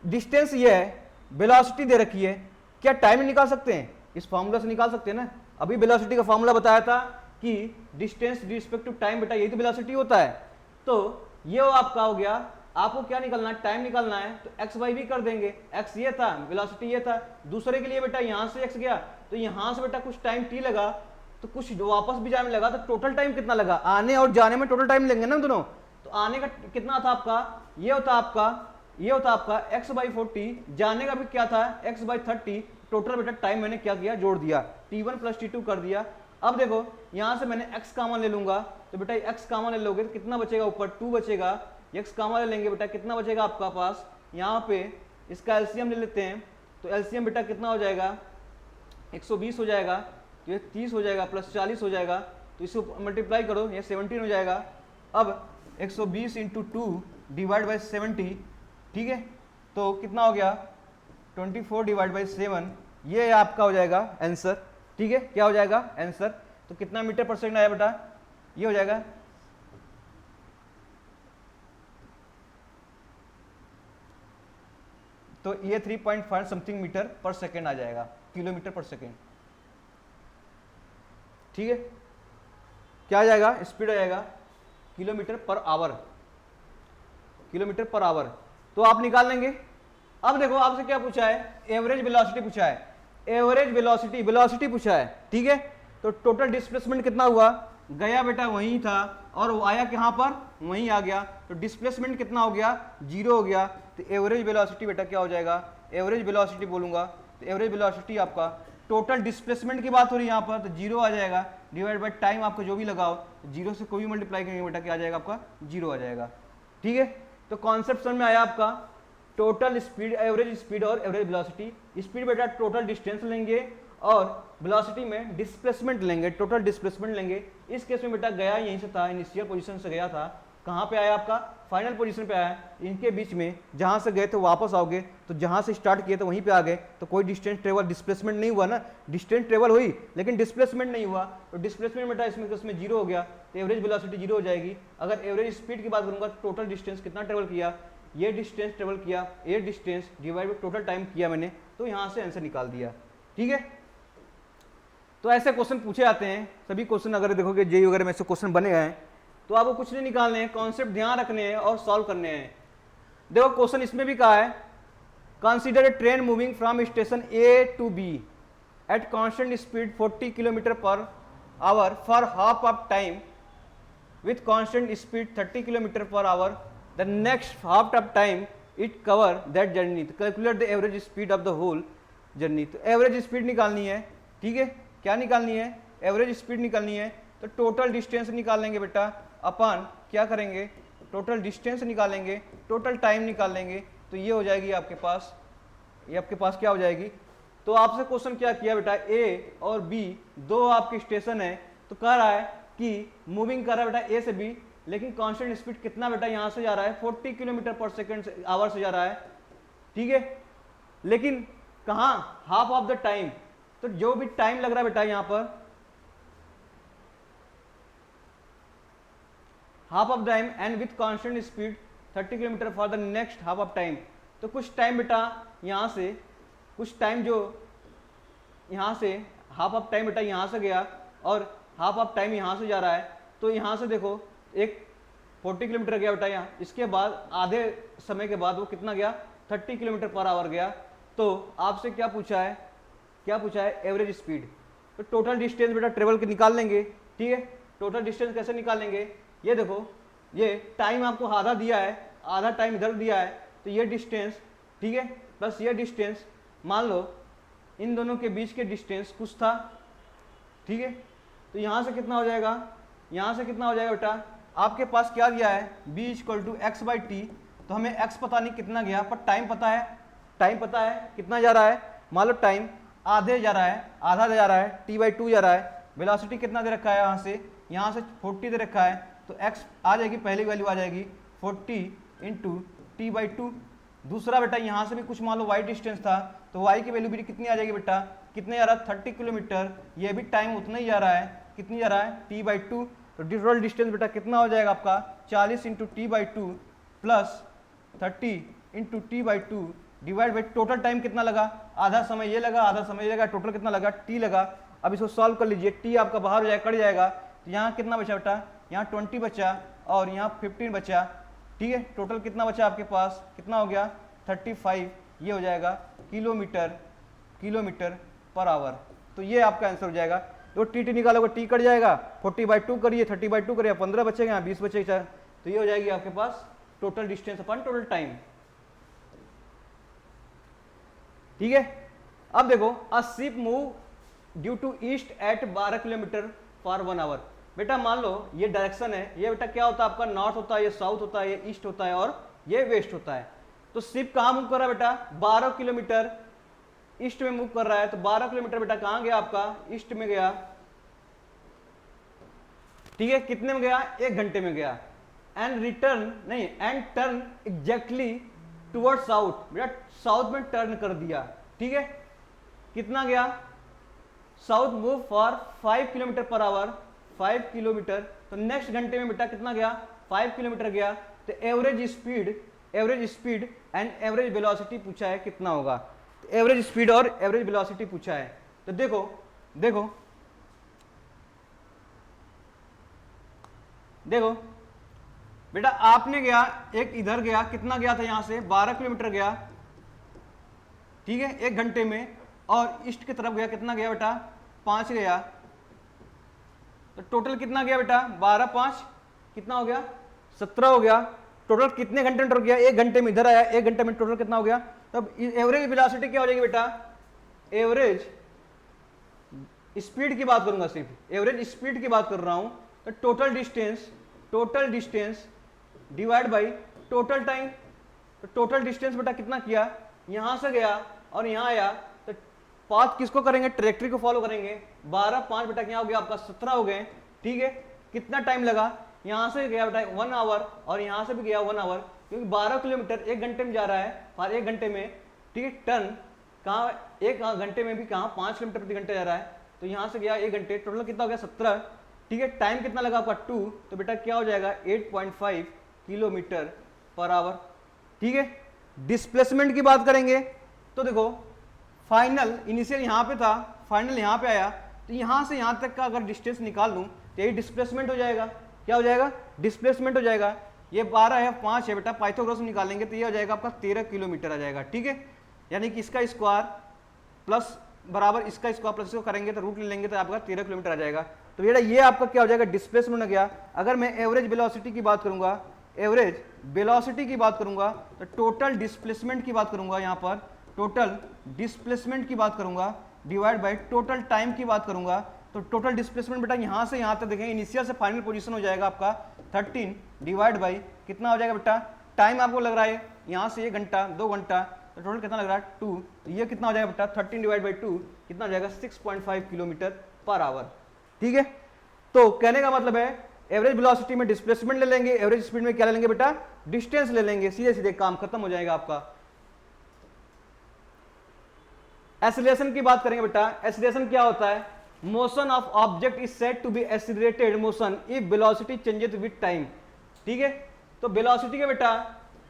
डिस्टेंस ये है, वेलोसिटी दे रखी है, क्या टाइम निकाल सकते हैं, इस फॉर्मूला से निकाल सकते हैं ना। अभी वेलोसिटी का फॉर्मूला बताया था कि डिस्टेंस रिस्पेक्ट टू टाइम बेटा, यही तो वेलोसिटी होता है। तो ये आपका हो गया, आपको क्या निकालना है, टाइम निकालना है, तो एक्स वाई भी कर देंगे। एक्स ये था, वेलोसिटी ये था। दूसरे के लिए बेटा यहां से एक्स गया, तो यहां से बेटा कुछ टाइम टी लगा, तो कुछ वापस भी जाने में लगा, तो टोटल टाइम कितना लगा, आने और जाने में टोटल टाइम लेंगे ना दोनों। तो आने का कितना था आपका, ये होता आपका एक्स बाई 40, जाने का भी क्या था एक्स बाई 30। टोटल बेटा टाइम मैंने क्या किया, जोड़ दिया, t1 प्लस t2 कर दिया। अब देखो यहां से मैंने x कॉमन ले लूंगा, तो बेटा x कॉमन ले लोगे तो कितना बचेगा, ऊपर 2 बचेगा। x कॉमन ले लेंगे बेटा, कितना बचेगा आपका पास, यहाँ पे इसका एलसीएम ले लेते हैं, तो एलसीएम बेटा कितना हो जाएगा, 120 हो जाएगा, तो ये 30 हो जाएगा प्लस 40 हो जाएगा, तो इसको मल्टीप्लाई करो, ये 17 हो जाएगा। अब 120 इंटू 2 डिवाइड बाई 70, ठीक है, तो कितना हो गया 24 डिवाइड बाई 7, ये आपका हो जाएगा आंसर। ठीक है, क्या हो जाएगा आंसर, तो कितना मीटर पर सेकंड आया बेटा, ये हो जाएगा तो ये 3.5 समथिंग मीटर पर सेकेंड आ जाएगा, किलोमीटर पर सेकेंड। ठीक है, क्या आ जाएगा, स्पीड आ जाएगा kilometre per our, kilometre per our. तो आप निकाल लेंगे। अब देखो आपसे क्या पूछा है, एवरेज वेलोसिटी पूछा है, एवरेज वेलोसिटी, वेलोसिटी पूछा है। ठीक है, तो टोटल डिस्प्लेसमेंट कितना हुआ, गया बेटा वहीं था और वो आया कहां पर, वहीं आ गया, तो डिस्प्लेसमेंट कितना हो गया, 0 हो गया। तो एवरेज वेलोसिटी बेटा क्या हो जाएगा, एवरेज वेलोसिटी बोलूंगा, तो एवरेज वेलोसिटी आपका टोटल डिस्प्लेसमेंट की बात हो रही है यहाँ पर, तो 0 आ जाएगा, डिवाइड बाय टाइम आपको जो भी लगाओ, 0 से कोई भी मल्टीप्लाई करेंगे बेटा क्या आ जाएगा आपका, 0 आ जाएगा। ठीक है, तो कॉन्सेप्ट समझ में आया आपका, टोटल स्पीड, एवरेज स्पीड और एवरेज वेलोसिटी। स्पीड बेटा टोटल डिस्टेंस लेंगे और वेलोसिटी में डिस्प्लेसमेंट लेंगे, टोटल डिस्प्लेसमेंट लेंगे। इस केस में बेटा गया यहीं से था, इनिशियल पोजीशन से गया था, कहाँ पे आया आपका, फाइनल पोजीशन पे आया। इनके बीच में जहाँ से गए थे वापस आओगे, तो जहाँ से स्टार्ट किए थे वहीं पे आ गए, तो कोई डिस्टेंस ट्रेवल, डिस्प्लेसमेंट नहीं हुआ ना, डिस्टेंस ट्रेवल हुई लेकिन डिस्प्लेसमेंट नहीं हुआ, तो डिस्प्लेसमेंट बेटा इसमें 0 हो गया, तो एवरेज वेलोसिटी 0 हो जाएगी। अगर एवरेज स्पीड की बात करूंगा, टोटल डिस्टेंस कितना ट्रेवल किया, ये डिस्टेंस ट्रेवल किया, ये distance divide by total time किया मैंने, तो यहाँ से आंसर निकाल दिया। ठीक है, तो ऐसे क्वेश्चन पूछे जाते हैं, सभी क्वेश्चन अगर देखोगे जेईई वगैरह में से क्वेश्चन बने हैं, तो आपको कुछ नहीं निकालने हैं, कॉन्सेप्ट ध्यान रखने हैं और सॉल्व करने हैं। देखो क्वेश्चन इसमें भी कहा है, consider a train moving from station A to B at constant speed 40 kilometre per hour for half of time with constant speed 30 kilometre per hour, the next half of time it cover that journey, तो calculate the average speed of the whole journey. तो average speed निकालनी है। ठीक है, क्या निकालनी है, average speed निकालनी है, तो टोटल डिस्टेंस निकाल लेंगे बेटा, अपन क्या करेंगे, टोटल डिस्टेंस निकालेंगे, टोटल टाइम निकाल लेंगे, तो ये हो जाएगी आपके पास, ये आपके पास क्या हो जाएगी। तो आपसे क्वेश्चन क्या किया बेटा, ए और बी दो आपके स्टेशन है, तो कह रहा है कि मूविंग कर रहा है बेटा ए से बी, लेकिन कांस्टेंट स्पीड कितना बेटा यहाँ से जा रहा है, 40 किलोमीटर पर सेकेंड आवर से जा रहा है। ठीक है, लेकिन कहाँ, हाफ ऑफ द टाइम, तो जो भी टाइम लग रहा है बेटा यहाँ पर, half of time and with constant speed 30 kilometre for the next half of time, तो कुछ टाइम बेटा यहाँ से, कुछ टाइम जो यहाँ से, हाफ ऑफ टाइम बेटा यहाँ से गया और हाफ ऑफ टाइम यहाँ से जा रहा है, तो यहाँ से देखो एक 40 किलोमीटर गया बेटा यहाँ, इसके बाद आधे समय के बाद वो कितना गया, 30 किलोमीटर पर आवर गया। तो आपसे क्या पूछा है, क्या पूछा है, एवरेज स्पीड। तो टोटल डिस्टेंस बेटा ट्रेवल के निकाल लेंगे। ठीक है, टोटल डिस्टेंस कैसे निकालेंगे, ये देखो, ये टाइम आपको आधा दिया है, आधा टाइम इधर दिया है, तो ये डिस्टेंस, ठीक है, प्लस ये डिस्टेंस, मान लो इन दोनों के बीच के डिस्टेंस कुछ था। ठीक है, तो यहाँ से कितना हो जाएगा, यहाँ से कितना हो जाएगा बेटा, आपके पास क्या दिया है, b equal to X by T, तो हमें x पता नहीं कितना गया, पर टाइम पता है, टाइम पता है कितना जा रहा है, मान लो टाइम आधे जा रहा है, आधा जा रहा है, t/2 जा रहा है। वेलोसिटी कितना दे रखा है, यहाँ से 40 दे रखा है, तो x आ जाएगी, पहली वैल्यू आ जाएगी 40 इंटू t/2। दूसरा बेटा यहाँ से भी कुछ मान लो y डिस्टेंस था, तो y की वैल्यू भी कितनी आ जाएगी बेटा, कितने जा रहा है, 30 किलोमीटर, ये भी टाइम उतना ही जा रहा है, कितनी जा रहा है, t/2। तो टोटल डिस्टेंस बेटा कितना हो जाएगा आपका, 40 into t/2 plus 30 into t/2 divide by total time कितना लगा, आधा समय ये लगा, आधा समय ये लगा, टोटल कितना लगा, t लगा। अब इसको सॉल्व कर लीजिए, t आपका बाहर हो जाएगा, कट जाएगा, तो यहाँ कितना बचा बेटा, यहाँ 20 बचा और यहाँ 15 बचा, ठीक है। टोटल कितना बचा आपके पास, कितना हो गया 35, ये हो जाएगा किलोमीटर पर आवर। तो ये आपका आंसर हो जाएगा। तो टी निकालोगे, टी कट जाएगा, 40/2 करिए, 30/2 करिए, 15 बचेगा, यहाँ 20 बचेगा। तो ये हो जाएगी आपके पास total distance upon total time, ठीक है। अब देखो, a ship move due to east at 12 kilometre per 1 our. बेटा मान लो ये डायरेक्शन है, ये बेटा क्या होता है आपका, नॉर्थ होता है, ये साउथ होता है, ये ईस्ट होता है और ये वेस्ट होता है। तो शिप कहाँ मूव कर रहा है बेटा, 12 किलोमीटर ईस्ट में मूव कर रहा है। तो 12 किलोमीटर बेटा कहाँ गया आपका, ईस्ट में गया, ठीक है। कितने में गया, 1 घंटे में गया। एंड रिटर्न नहीं, and turn exactly toward south, बेटा साउथ में टर्न कर दिया, ठीक है। कितना गया, south move for 5 kilometre per our, 5 kilometre. तो नेक्स्ट घंटे में बेटा कितना गया, 5 किलोमीटर गया। तो average speed and average velocity पूछा है कितना होगा। तो एवरेज स्पीड और एवरेज वेलोसिटी पूछा है। तो देखो बेटा, आपने गया एक इधर गया, कितना गया था, यहां से 12 किलोमीटर गया, ठीक है, 1 घंटे में। और ईस्ट की तरफ गया, कितना गया बेटा, 5 गया। तो टोटल कितना गया बेटा, 12 5 कितना हो गया, 17 हो गया। टोटल कितने घंटे में टोटल गया, 1 घंटे में इधर आया, 1 घंटे में टोटल कितना हो गया। तब एवरेज वेलोसिटी क्या हो जाएगी बेटा, एवरेज स्पीड की बात करूंगा, सिर्फ एवरेज स्पीड की बात कर रहा हूं। तो total distance divide by total time. तो टोटल डिस्टेंस बेटा कितना किया, यहां से गया और यहां आया। तो पाथ किसको करेंगे, ट्रैजेक्टरी को फॉलो करेंगे। 12 5 बेटा क्या हो गया आपका, 17 हो गए, ठीक है। कितना टाइम लगा, यहां से गया बेटा 1 आवर और यहां से भी गया 1 आवर, क्योंकि 12 किलोमीटर 1 घंटे में जा रहा है, और 1 घंटे में, ठीक है। टर्न कहाँ 1 घंटे में भी कहाँ 5 किलोमीटर प्रति घंटे जा रहा है। तो यहां से गया 1 घंटे, टोटल कितना हो गया 17, ठीक है। टाइम कितना लगा आपका 2, तो बेटा क्या हो जाएगा 8.5 किलोमीटर पर आवर, ठीक है। डिस्प्लेसमेंट की बात करेंगे तो देखो, फाइनल इनिशियल यहां पे था, फाइनल यहां पे आया। तो यहां से यहां तक का अगर डिस्टेंस निकाल लूं तो यही डिस्प्लेसमेंट हो जाएगा। क्या हो जाएगा, डिस्प्लेसमेंट हो जाएगा। ये 12 है, 5 है बेटा, पाइथागोरस निकालेंगे तो ये हो जाएगा आपका 13 किलोमीटर आ जाएगा, ठीक है। यानी कि इसका स्क्वायर प्लस बराबर इसका स्क्वायर प्लस इसको करेंगे तो रूट ले लेंगे तो आपका 13 किलोमीटर आ जाएगा। तो बेटा ये आपका क्या हो जाएगा, डिस्प्लेसमेंट हो गया। अगर मैं एवरेज वेलोसिटी की बात करूंगा, एवरेज वेलोसिटी की बात करूंगा, तो टोटल डिस्प्लेसमेंट की बात करूंगा, यहाँ पर टोटल डिस्प्लेसमेंट की बात करूंगा डिवाइड बाय टोटल टाइम की बात करूंगा। तो टोटल डिस्प्लेसमेंट बेटा यहां से यहां तक देखें, इनिशियल से फाइनल पोजीशन हो जाएगा आपका 13 डिवाइड बाई कितना हो जाएगा बेटा, टाइम आपको लग रहा है यहां से 1 घंटा 2 घंटा, तो टोटल कितना लग रहा है 2। तो ये कितना हो जाएगा बेटा 13 डिवाइड बाई 2 कितना हो जाएगा 6.5 किलोमीटर पर आवर, ठीक है। तो कहने का मतलब है एवरेज वेलोसिटी में डिस्प्लेसमेंट ले लेंगे, एवरेज स्पीड में क्या ले लेंगे बेटा, डिस्टेंस ले लेंगे, सीधे सीधे काम खत्म हो जाएगा आपका। एक्सीलरेशन की बात करेंगे बेटा, एक्सीलरेशन क्या होता है, motion of object is said to be accelerated motion if velocity changes with time, ठीक है। तो वेलोसिटी के बेटा,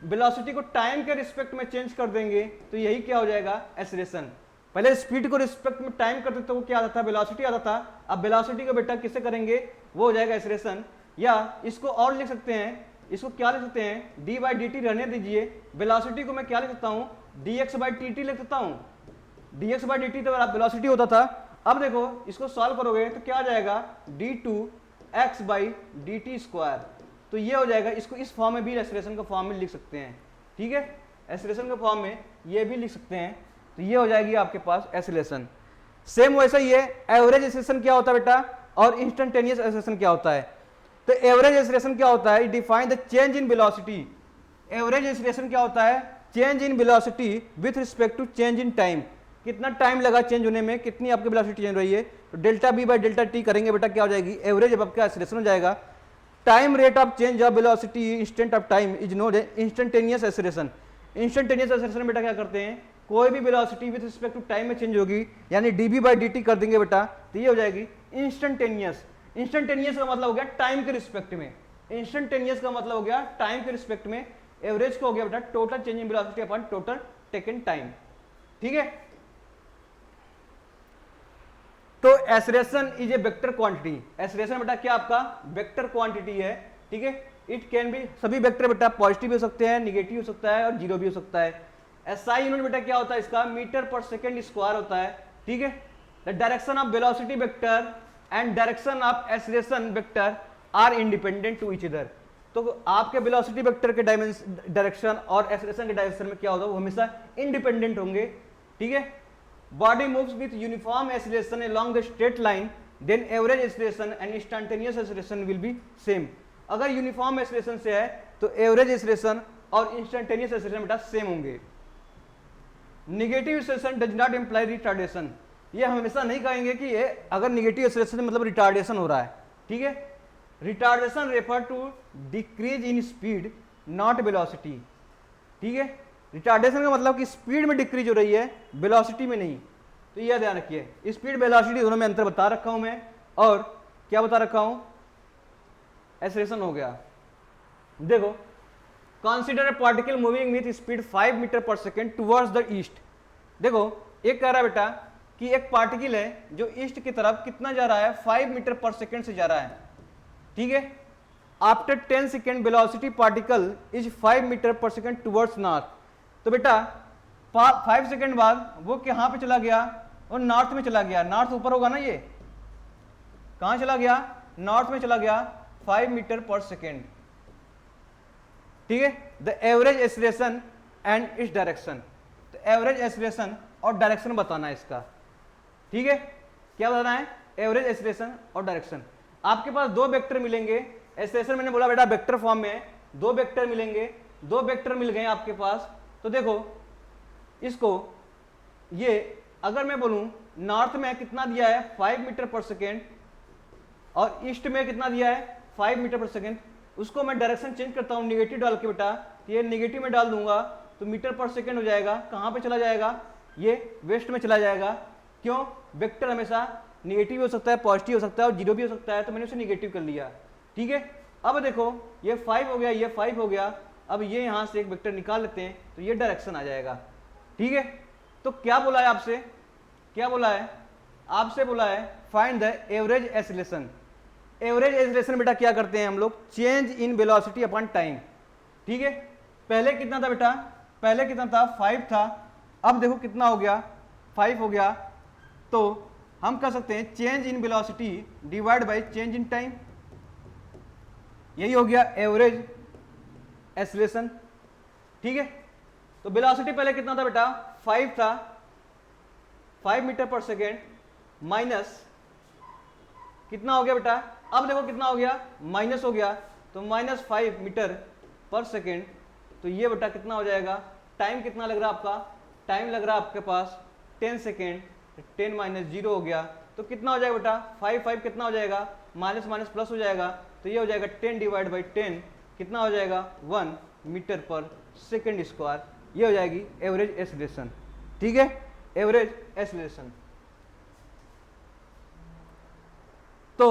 वेलोसिटी को टाइम के रिस्पेक्ट में चेंज कर देंगे तो यही क्या हो जाएगा एक्सीलरेशन। पहले स्पीड को रिस्पेक्ट में टाइम करते तो वो क्या आता था, वेलोसिटी आता था। अब वेलोसिटी को बेटा किससे करेंगे, वो हो जाएगा एक्सीलरेशन। या इसको और लिख सकते हैं, इसको क्या लिख सकते हैं, डी बाई डी टी रहने दीजिए, वेलोसिटी को मैं क्या लिख सकता हूँ, D x by T T लिख सकता हूँ। D x by D T तो वेलोसिटी होता था। अब देखो इसको सॉल्व करोगे तो क्या आ जाएगा, D two X by D T square. तो ये हो जाएगा, इसको इस फॉर्म में भी एक्सीलरेशन के फॉर्म में लिख सकते हैं, ठीक है। एक्सीलरेशन के फॉर्म में ये भी लिख सकते हैं। तो ये हो जाएगी आपके पास एक्सीलरेशन। सेम वैसा ही है, एवरेज एक्सीलरेशन क्या होता है बेटा और इंस्टेंटेनियस एक्सीलरेशन क्या होता है। तो एवरेज एक्सीलरेशन क्या होता है, define the change in velocity. Average acceleration क्या होता है, change in velocity with respect to change in time. कितना टाइम लगा चेंज होने में, कितनी आपकी वेलोसिटी चेंज हो रही है। तो delta B by delta T करेंगे बेटा क्या हो जाएगी, एवरेज आपका एक्सीलरेशन हो जाएगा। Time rate of change of velocity instant of time is known instantaneous acceleration. Instantaneous acceleration बेटा क्या करते हैं, कोई भी velocity with respect to time में चेंज होगी, यानी डीबी बाई डी कर देंगे बेटा, तो ये हो जाएगी इंस्टेंटेनियस। इंस्टेंटेनियस का मतलब हो गया टाइम के रिस्पेक्ट में, इंस्टेंटेनियस का मतलब हो गया टाइम के रिस्पेक्ट में। एवरेज को हो गया बेटा total change in velocity upon total taken time, ठीक है। तो एसरेशन इज ए वेक्टर क्वांटिटी, एसरेशन बेटा क्या आपका वेक्टर क्वांटिटी है, ठीक है। इट कैन बी, सभी वेक्टर बेटा पॉजिटिव भी हो सकते हैं, निगेटिव हो सकता है और जीरो भी हो सकता है। एसआई यूनिट बेटा क्या होता है इसका, मीटर पर सेकेंड स्क्वायर होता है, ठीक है। The direction of velocity vector and direction of acceleration vector are independent to each other. तो आपके वेलोसिटी वेक्टर के डायरेक्शन और एक्सेलरेशन के डायरेक्शन में क्या होगा, वो हमेशा इंडिपेंडेंट होंगे, ठीक है। Body moves with uniform acceleration along the straight line, then average acceleration and instantaneous acceleration will be same. अगर यूनिफॉर्म एक्सेलरेशन से है तो एवरेज एक्सेलरेशन और इंस्टैन्टेनियस एक्सेलरेशन बेटा सेम होंगे। Negative acceleration does not imply retardation, ये हम हमेशा नहीं कहेंगे कि ये अगर नेगेटिव एक्सेलरेशन मतलब रिटार्डेशन हो रहा है, ठीक है। Retardation refer to decrease in speed not velocity, ठीक है। रिटार्डेशन का मतलब कि स्पीड में डिक्रीज हो रही है, वेलोसिटी में नहीं। तो यह ध्यान रखिए, स्पीड वेलोसिटी दोनों में अंतर बता रखा हूं मैं, और क्या बता रखा हूं, एक्सेलरेशन हो गया। देखो, consider a particle moving with speed 5 metre per second towards the east. देखो एक कह रहा है बेटा कि एक पार्टिकल है जो ईस्ट की तरफ कितना जा रहा है, 5 मीटर पर सेकेंड से जा रहा है, ठीक है। After 10 second velocity particle is 5 metre per second towards north. तो बेटा 5 सेकेंड बाद वो कहां पे चला गया, और नॉर्थ में चला गया। नॉर्थ ऊपर होगा ना, ये कहां चला गया, नॉर्थ में चला गया 5 मीटर पर सेकेंड, ठीक है। The average acceleration and its direction, तो एवरेज एक्सेलरेशन और डायरेक्शन बताना है इसका, ठीक है। क्या बताना है, एवरेज एक्सेलरेशन और डायरेक्शन। आपके पास दो वेक्टर मिलेंगे, एक्सेलरेशन मैंने बोला बेटा वेक्टर फॉर्म में दो वेक्टर मिलेंगे, दो वेक्टर मिल गए आपके पास। तो देखो इसको, ये अगर मैं बोलूं नॉर्थ में कितना दिया है 5 मीटर पर सेकेंड और ईस्ट में कितना दिया है 5 मीटर पर सेकेंड, उसको मैं डायरेक्शन चेंज करता हूं निगेटिव डाल के बेटा, तो ये निगेटिव में डाल दूंगा तो मीटर पर सेकेंड हो जाएगा, कहां पे चला जाएगा, ये वेस्ट में चला जाएगा। क्यों, वेक्टर हमेशा निगेटिव हो सकता है, पॉजिटिव हो सकता है और जीरो भी हो सकता है, तो मैंने उसे निगेटिव कर लिया, ठीक है। अब देखो ये 5 हो गया, ये 5 हो गया, अब ये यहां से एक वेक्टर निकाल लेते हैं तो ये डायरेक्शन आ जाएगा, ठीक है। तो क्या बोला है आपसे, क्या बोला है, आपसे बोला है find the average acceleration. Average acceleration बेटा क्या करते हैं हम लोग, change in velocity upon time, ठीक है। पहले कितना था बेटा, पहले कितना था 5 था, अब देखो कितना हो गया 5 हो गया, तो हम कह सकते हैं change in velocity divide by change in time, यही हो गया एवरेज एक्सेलरेशन, ठीक है। तो वेलोसिटी पहले कितना था बेटा 5 था, 5 मीटर पर सेकेंड माइनस कितना हो गया बेटा, अब देखो कितना हो गया, माइनस हो गया, तो -5 मीटर पर सेकेंड, तो ये बेटा कितना हो जाएगा, टाइम कितना लग रहा है आपका, टाइम लग रहा है आपके पास 10 सेकेंड, 10 माइनस 0 हो गया, तो कितना हो जाएगा बेटा 5 कितना हो जाएगा, माइनस माइनस प्लस हो जाएगा, तो ये हो जाएगा 10 डिवाइड बाई 10 कितना हो जाएगा 1 मीटर पर सेकेंड स्क्वायर, ये हो जाएगी एवरेज एक्सेलरेशन, ठीक है, एवरेज एक्सेलरेशन। तो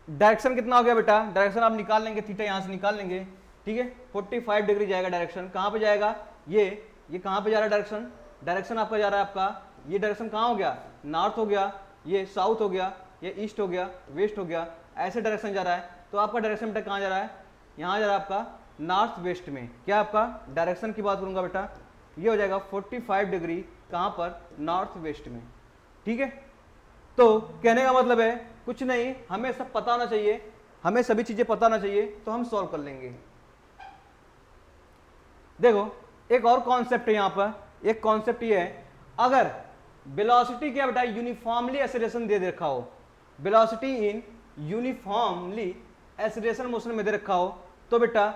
डायरेक्शन कितना हो गया बेटा, डायरेक्शन आप निकाल लेंगे, थीटा यहां से निकाल लेंगे, ठीक है। 45 डिग्री जाएगा डायरेक्शन, कहां पे जाएगा, ये कहां पे जा रहा है डायरेक्शन, डायरेक्शन आपका जा रहा है आपका, ये डायरेक्शन कहां हो गया, नॉर्थ हो गया, ये साउथ हो गया, ये ईस्ट हो गया, वेस्ट हो गया, ऐसे डायरेक्शन जा रहा है। तो आपका डायरेक्शन बेटा कहां जा रहा है, यहां जा रहा है आपका नॉर्थ वेस्ट में। क्या आपका डायरेक्शन की बात करूंगा बेटा, ये हो जाएगा 45 डिग्री, कहां पर, नॉर्थ वेस्ट में, ठीक है। तो कहने का मतलब है कुछ नहीं, हमें सब पता होना चाहिए, हमें सभी चीजें पता होना चाहिए, तो हम सॉल्व कर लेंगे। देखो एक और कॉन्सेप्ट है यहां पर, एक कॉन्सेप्ट ये है, अगर वेलोसिटी क्या बेटा यूनिफॉर्मली एक्सेलरेशन दे रखा हो, वेलोसिटी इन यूनिफॉर्मली एक्सेलरेशन मोशन में दे रखा हो, तो बेटा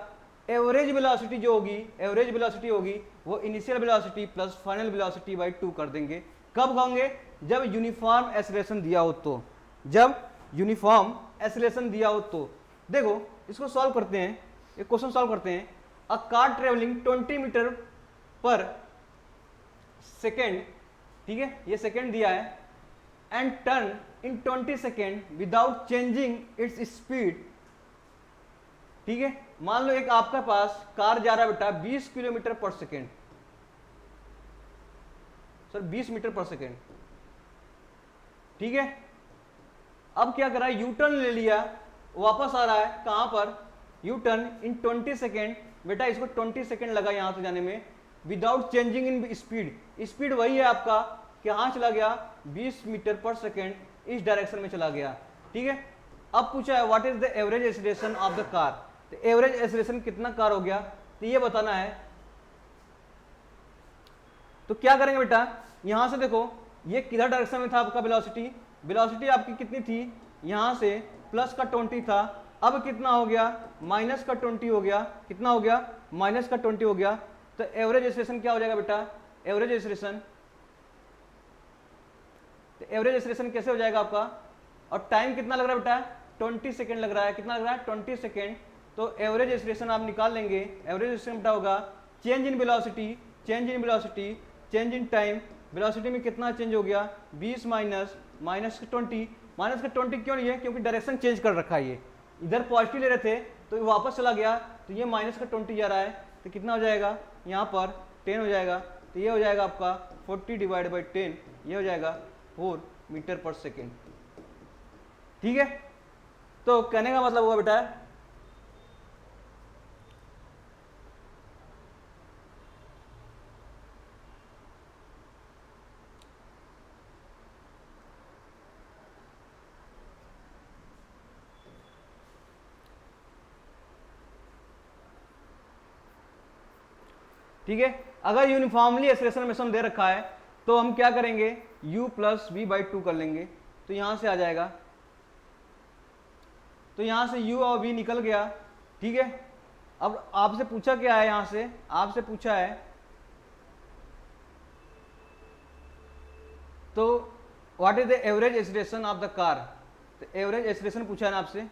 एवरेज वेलोसिटी जो होगी, एवरेज वेलोसिटी होगी वो initial velocity plus final velocity by 2 कर देंगे। कब होंगे, जब यूनिफॉर्म एक्सेलरेशन दिया हो, तो जब यूनिफॉर्म एक्सेलरेशन दिया हो तो। देखो इसको सॉल्व करते हैं, एक क्वेश्चन सॉल्व करते हैं। A car travelling 20 metre per second, ठीक है, ये सेकेंड दिया है, and turn in 20 second without changing its speed, ठीक है। मान लो एक आपका पास कार जा रहा है बेटा 20 किलोमीटर पर second, sir 20 metre per second, ठीक है, अब क्या करा, यू टर्न ले लिया, वापस आ रहा है कहां पर, यू टर्न इन 20 सेकेंड। बेटा इसको 20 सेकेंड लगा यहां से जाने में without changing in speed. Speed वही है आपका, कहां चला गया, 20 मीटर पर सेकेंड, इस डायरेक्शन में चला गया। ठीक है, अब पूछा है what is the average acceleration of the car. तो एवरेज एक्सीलरेशन कितना कार हो गया, तो ये बताना है। तो क्या करेंगे बेटा, यहां से देखो ये किधर डायरेक्शन में था आपका वेलोसिटी, वेलोसिटी आपकी कितनी थी, यहां से प्लस का 20 था, अब कितना हो गया, माइनस का 20 हो गया, कितना हो गया, माइनस का 20 हो गया। तो एवरेज एक्सीलरेशन क्या हो जाएगा बेटा, एवरेज एक्सीलरेशन, तो एवरेज एक्सीलरेशन कैसे हो जाएगा आपका, और टाइम कितना लग रहा है बेटा, 20 सेकेंड लग रहा है, कितना लग रहा है, 20 सेकेंड। तो एवरेज एक्सीलरेशन आप निकाल लेंगे, एवरेज एक्सीलरेशन बेटा होगा change in velocity, change in velocity, change in time. Velocity में कितना चेंज हो गया, 20 माइनस माइनस का 20, माइनस का 20 क्यों नहीं है, क्योंकि डायरेक्शन चेंज कर रखा है, ये इधर पॉजिटिव ले रहे थे तो वापस चला गया, तो ये माइनस का 20 जा रहा है, तो कितना हो जाएगा, यहाँ पर 10 हो जाएगा, तो ये हो जाएगा आपका 40 डिवाइड बाई 10, ये हो जाएगा 4 मीटर पर सेकेंड। ठीक है, तो कहने का मतलब हुआ बेटा ठीक है, अगर यूनिफॉर्मली एक्सीलरेशन मेथड दे रखा है तो हम क्या करेंगे, u प्लस वी बाई 2 कर लेंगे, तो यहां से आ जाएगा, तो यहां से u और v निकल गया। ठीक है, अब आपसे पूछा क्या है, यहां से आपसे पूछा है तो what is the average acceleration of the car. तो एवरेज एक्सीलरेशन पूछा है ना आपसे,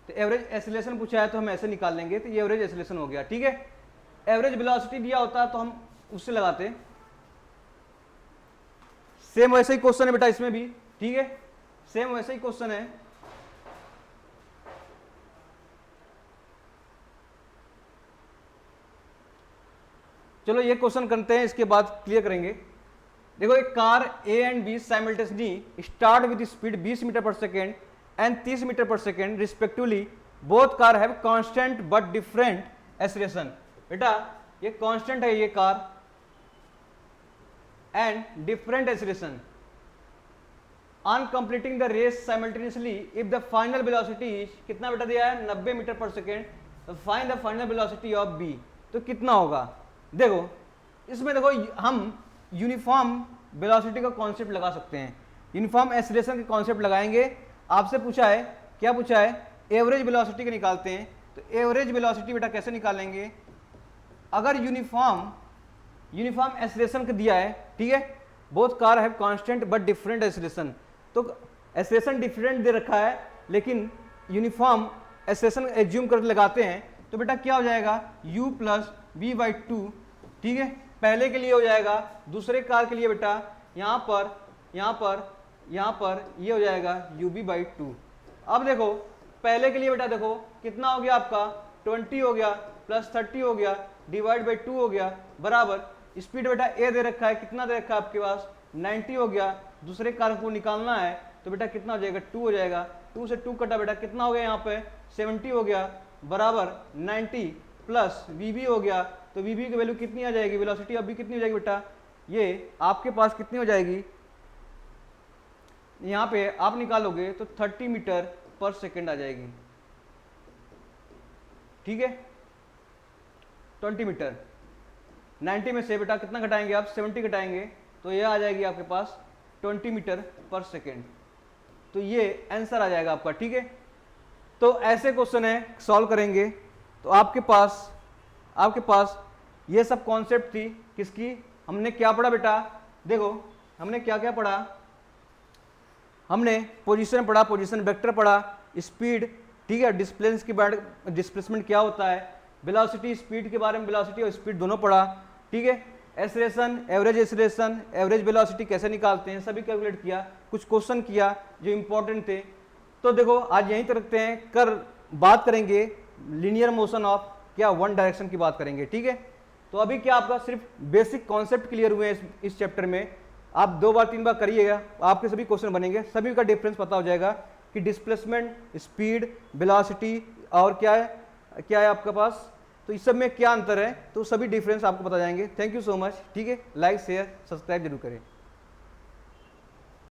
तो एवरेज एक्सीलरेशन पूछा है तो हम ऐसे निकाल लेंगे, तो ये एवरेज एक्सीलरेशन हो गया। ठीक है, एवरेज वेलोसिटी दिया होता तो हम उससे लगाते, सेम वैसे ही क्वेश्चन है बेटा इसमें भी। ठीक है, सेम वैसे ही क्वेश्चन है, चलो ये क्वेश्चन करते हैं, इसके बाद क्लियर करेंगे। देखो एक car A and B simultaneously start with speed 20 metre per second and 30 metre per second respectively, both car have constant but different acceleration. बेटा ये कांस्टेंट है ये car, and different acceleration on completing the race simultaneously if the final velocity कितना बेटा दिया है, 90 metre per second. तो find the final velocity of B, तो कितना होगा। देखो इसमें देखो हम यूनिफॉर्म वेलोसिटी का कॉन्सेप्ट लगा सकते हैं, यूनिफॉर्म एक्सीलरेशन के कॉन्सेप्ट लगाएंगे। आपसे पूछा है, क्या पूछा है, एवरेज वेलोसिटी के निकालते हैं। तो एवरेज वेलोसिटी बेटा कैसे निकालेंगे, अगर यूनिफॉर्म एक्सीलरेशन का दिया है, ठीक है, both car have constant but different acceleration, तो एक्सीलरेशन डिफरेंट दे रखा है लेकिन यूनिफॉर्म एक्सीलरेशन एज्यूम करके लगाते हैं, तो बेटा क्या हो जाएगा, u प्लस वी बाई 2। ठीक है, पहले के लिए हो जाएगा, दूसरे कार के लिए बेटा यहाँ पर ये हो जाएगा u b बाई 2। अब देखो पहले के लिए बेटा देखो कितना हो गया आपका, 20 हो गया प्लस 30 हो गया डिवाइड बाई 2 हो गया बराबर, स्पीड बेटा a दे रखा है, कितना दे रखा है आपके पास, 90 हो गया। दूसरे कार को निकालना है तो बेटा कितना हो जाएगा, 2 हो जाएगा, 2 से 2 कटा बेटा कितना हो गया, यहाँ पे 70 हो गया बराबर 90 प्लस vb हो गया। तो vb की वैल्यू कितनी आ जाएगी, वेलोसिटी अभी कितनी हो जाएगी बेटा, ये आपके पास कितनी हो जाएगी, यहाँ पे आप निकालोगे तो 30 मीटर पर सेकेंड आ जाएगी। ठीक है, 20 मीटर, 90 में से बेटा कितना घटाएंगे आप, 70 घटाएंगे, तो ये आ जाएगी आपके पास 20 मीटर पर सेकेंड। तो ये आंसर आ जाएगा आपका। ठीक है, तो ऐसे क्वेश्चन है सॉल्व करेंगे तो आपके पास ये सब कॉन्सेप्ट थी किसकी, हमने क्या पढ़ा बेटा, देखो हमने क्या क्या पढ़ा, हमने पोजीशन पढ़ा, पोजीशन वेक्टर पढ़ा, स्पीड, ठीक है, डिस्प्लेसमेंट क्या होता है, वेलोसिटी स्पीड के बारे में, वेलोसिटी और स्पीड दोनों पढ़ा। ठीक है, एक्सीलरेशन, एवरेज वेलोसिटी कैसे निकालते हैं सभी कैलकुलेट किया, कुछ क्वेश्चन किया जो इंपॉर्टेंट थे। तो देखो आज यहीं तक रखते हैं, बात करेंगे लीनियर मोशन ऑफ क्या, वन डायरेक्शन की बात करेंगे। ठीक है, तो अभी क्या आपका सिर्फ बेसिक कॉन्सेप्ट क्लियर हुए हैं इस चैप्टर में, आप 2 बार 3 बार करिएगा, आपके सभी क्वेश्चन बनेंगे, सभी का डिफरेंस पता हो जाएगा कि डिस्प्लेसमेंट, स्पीड, वेलोसिटी और क्या है आपके पास, तो इस सब में क्या अंतर है, तो सभी डिफरेंस आपको पता जाएंगे। Thank you so much. ठीक है, लाइक शेयर सब्सक्राइब जरूर करें।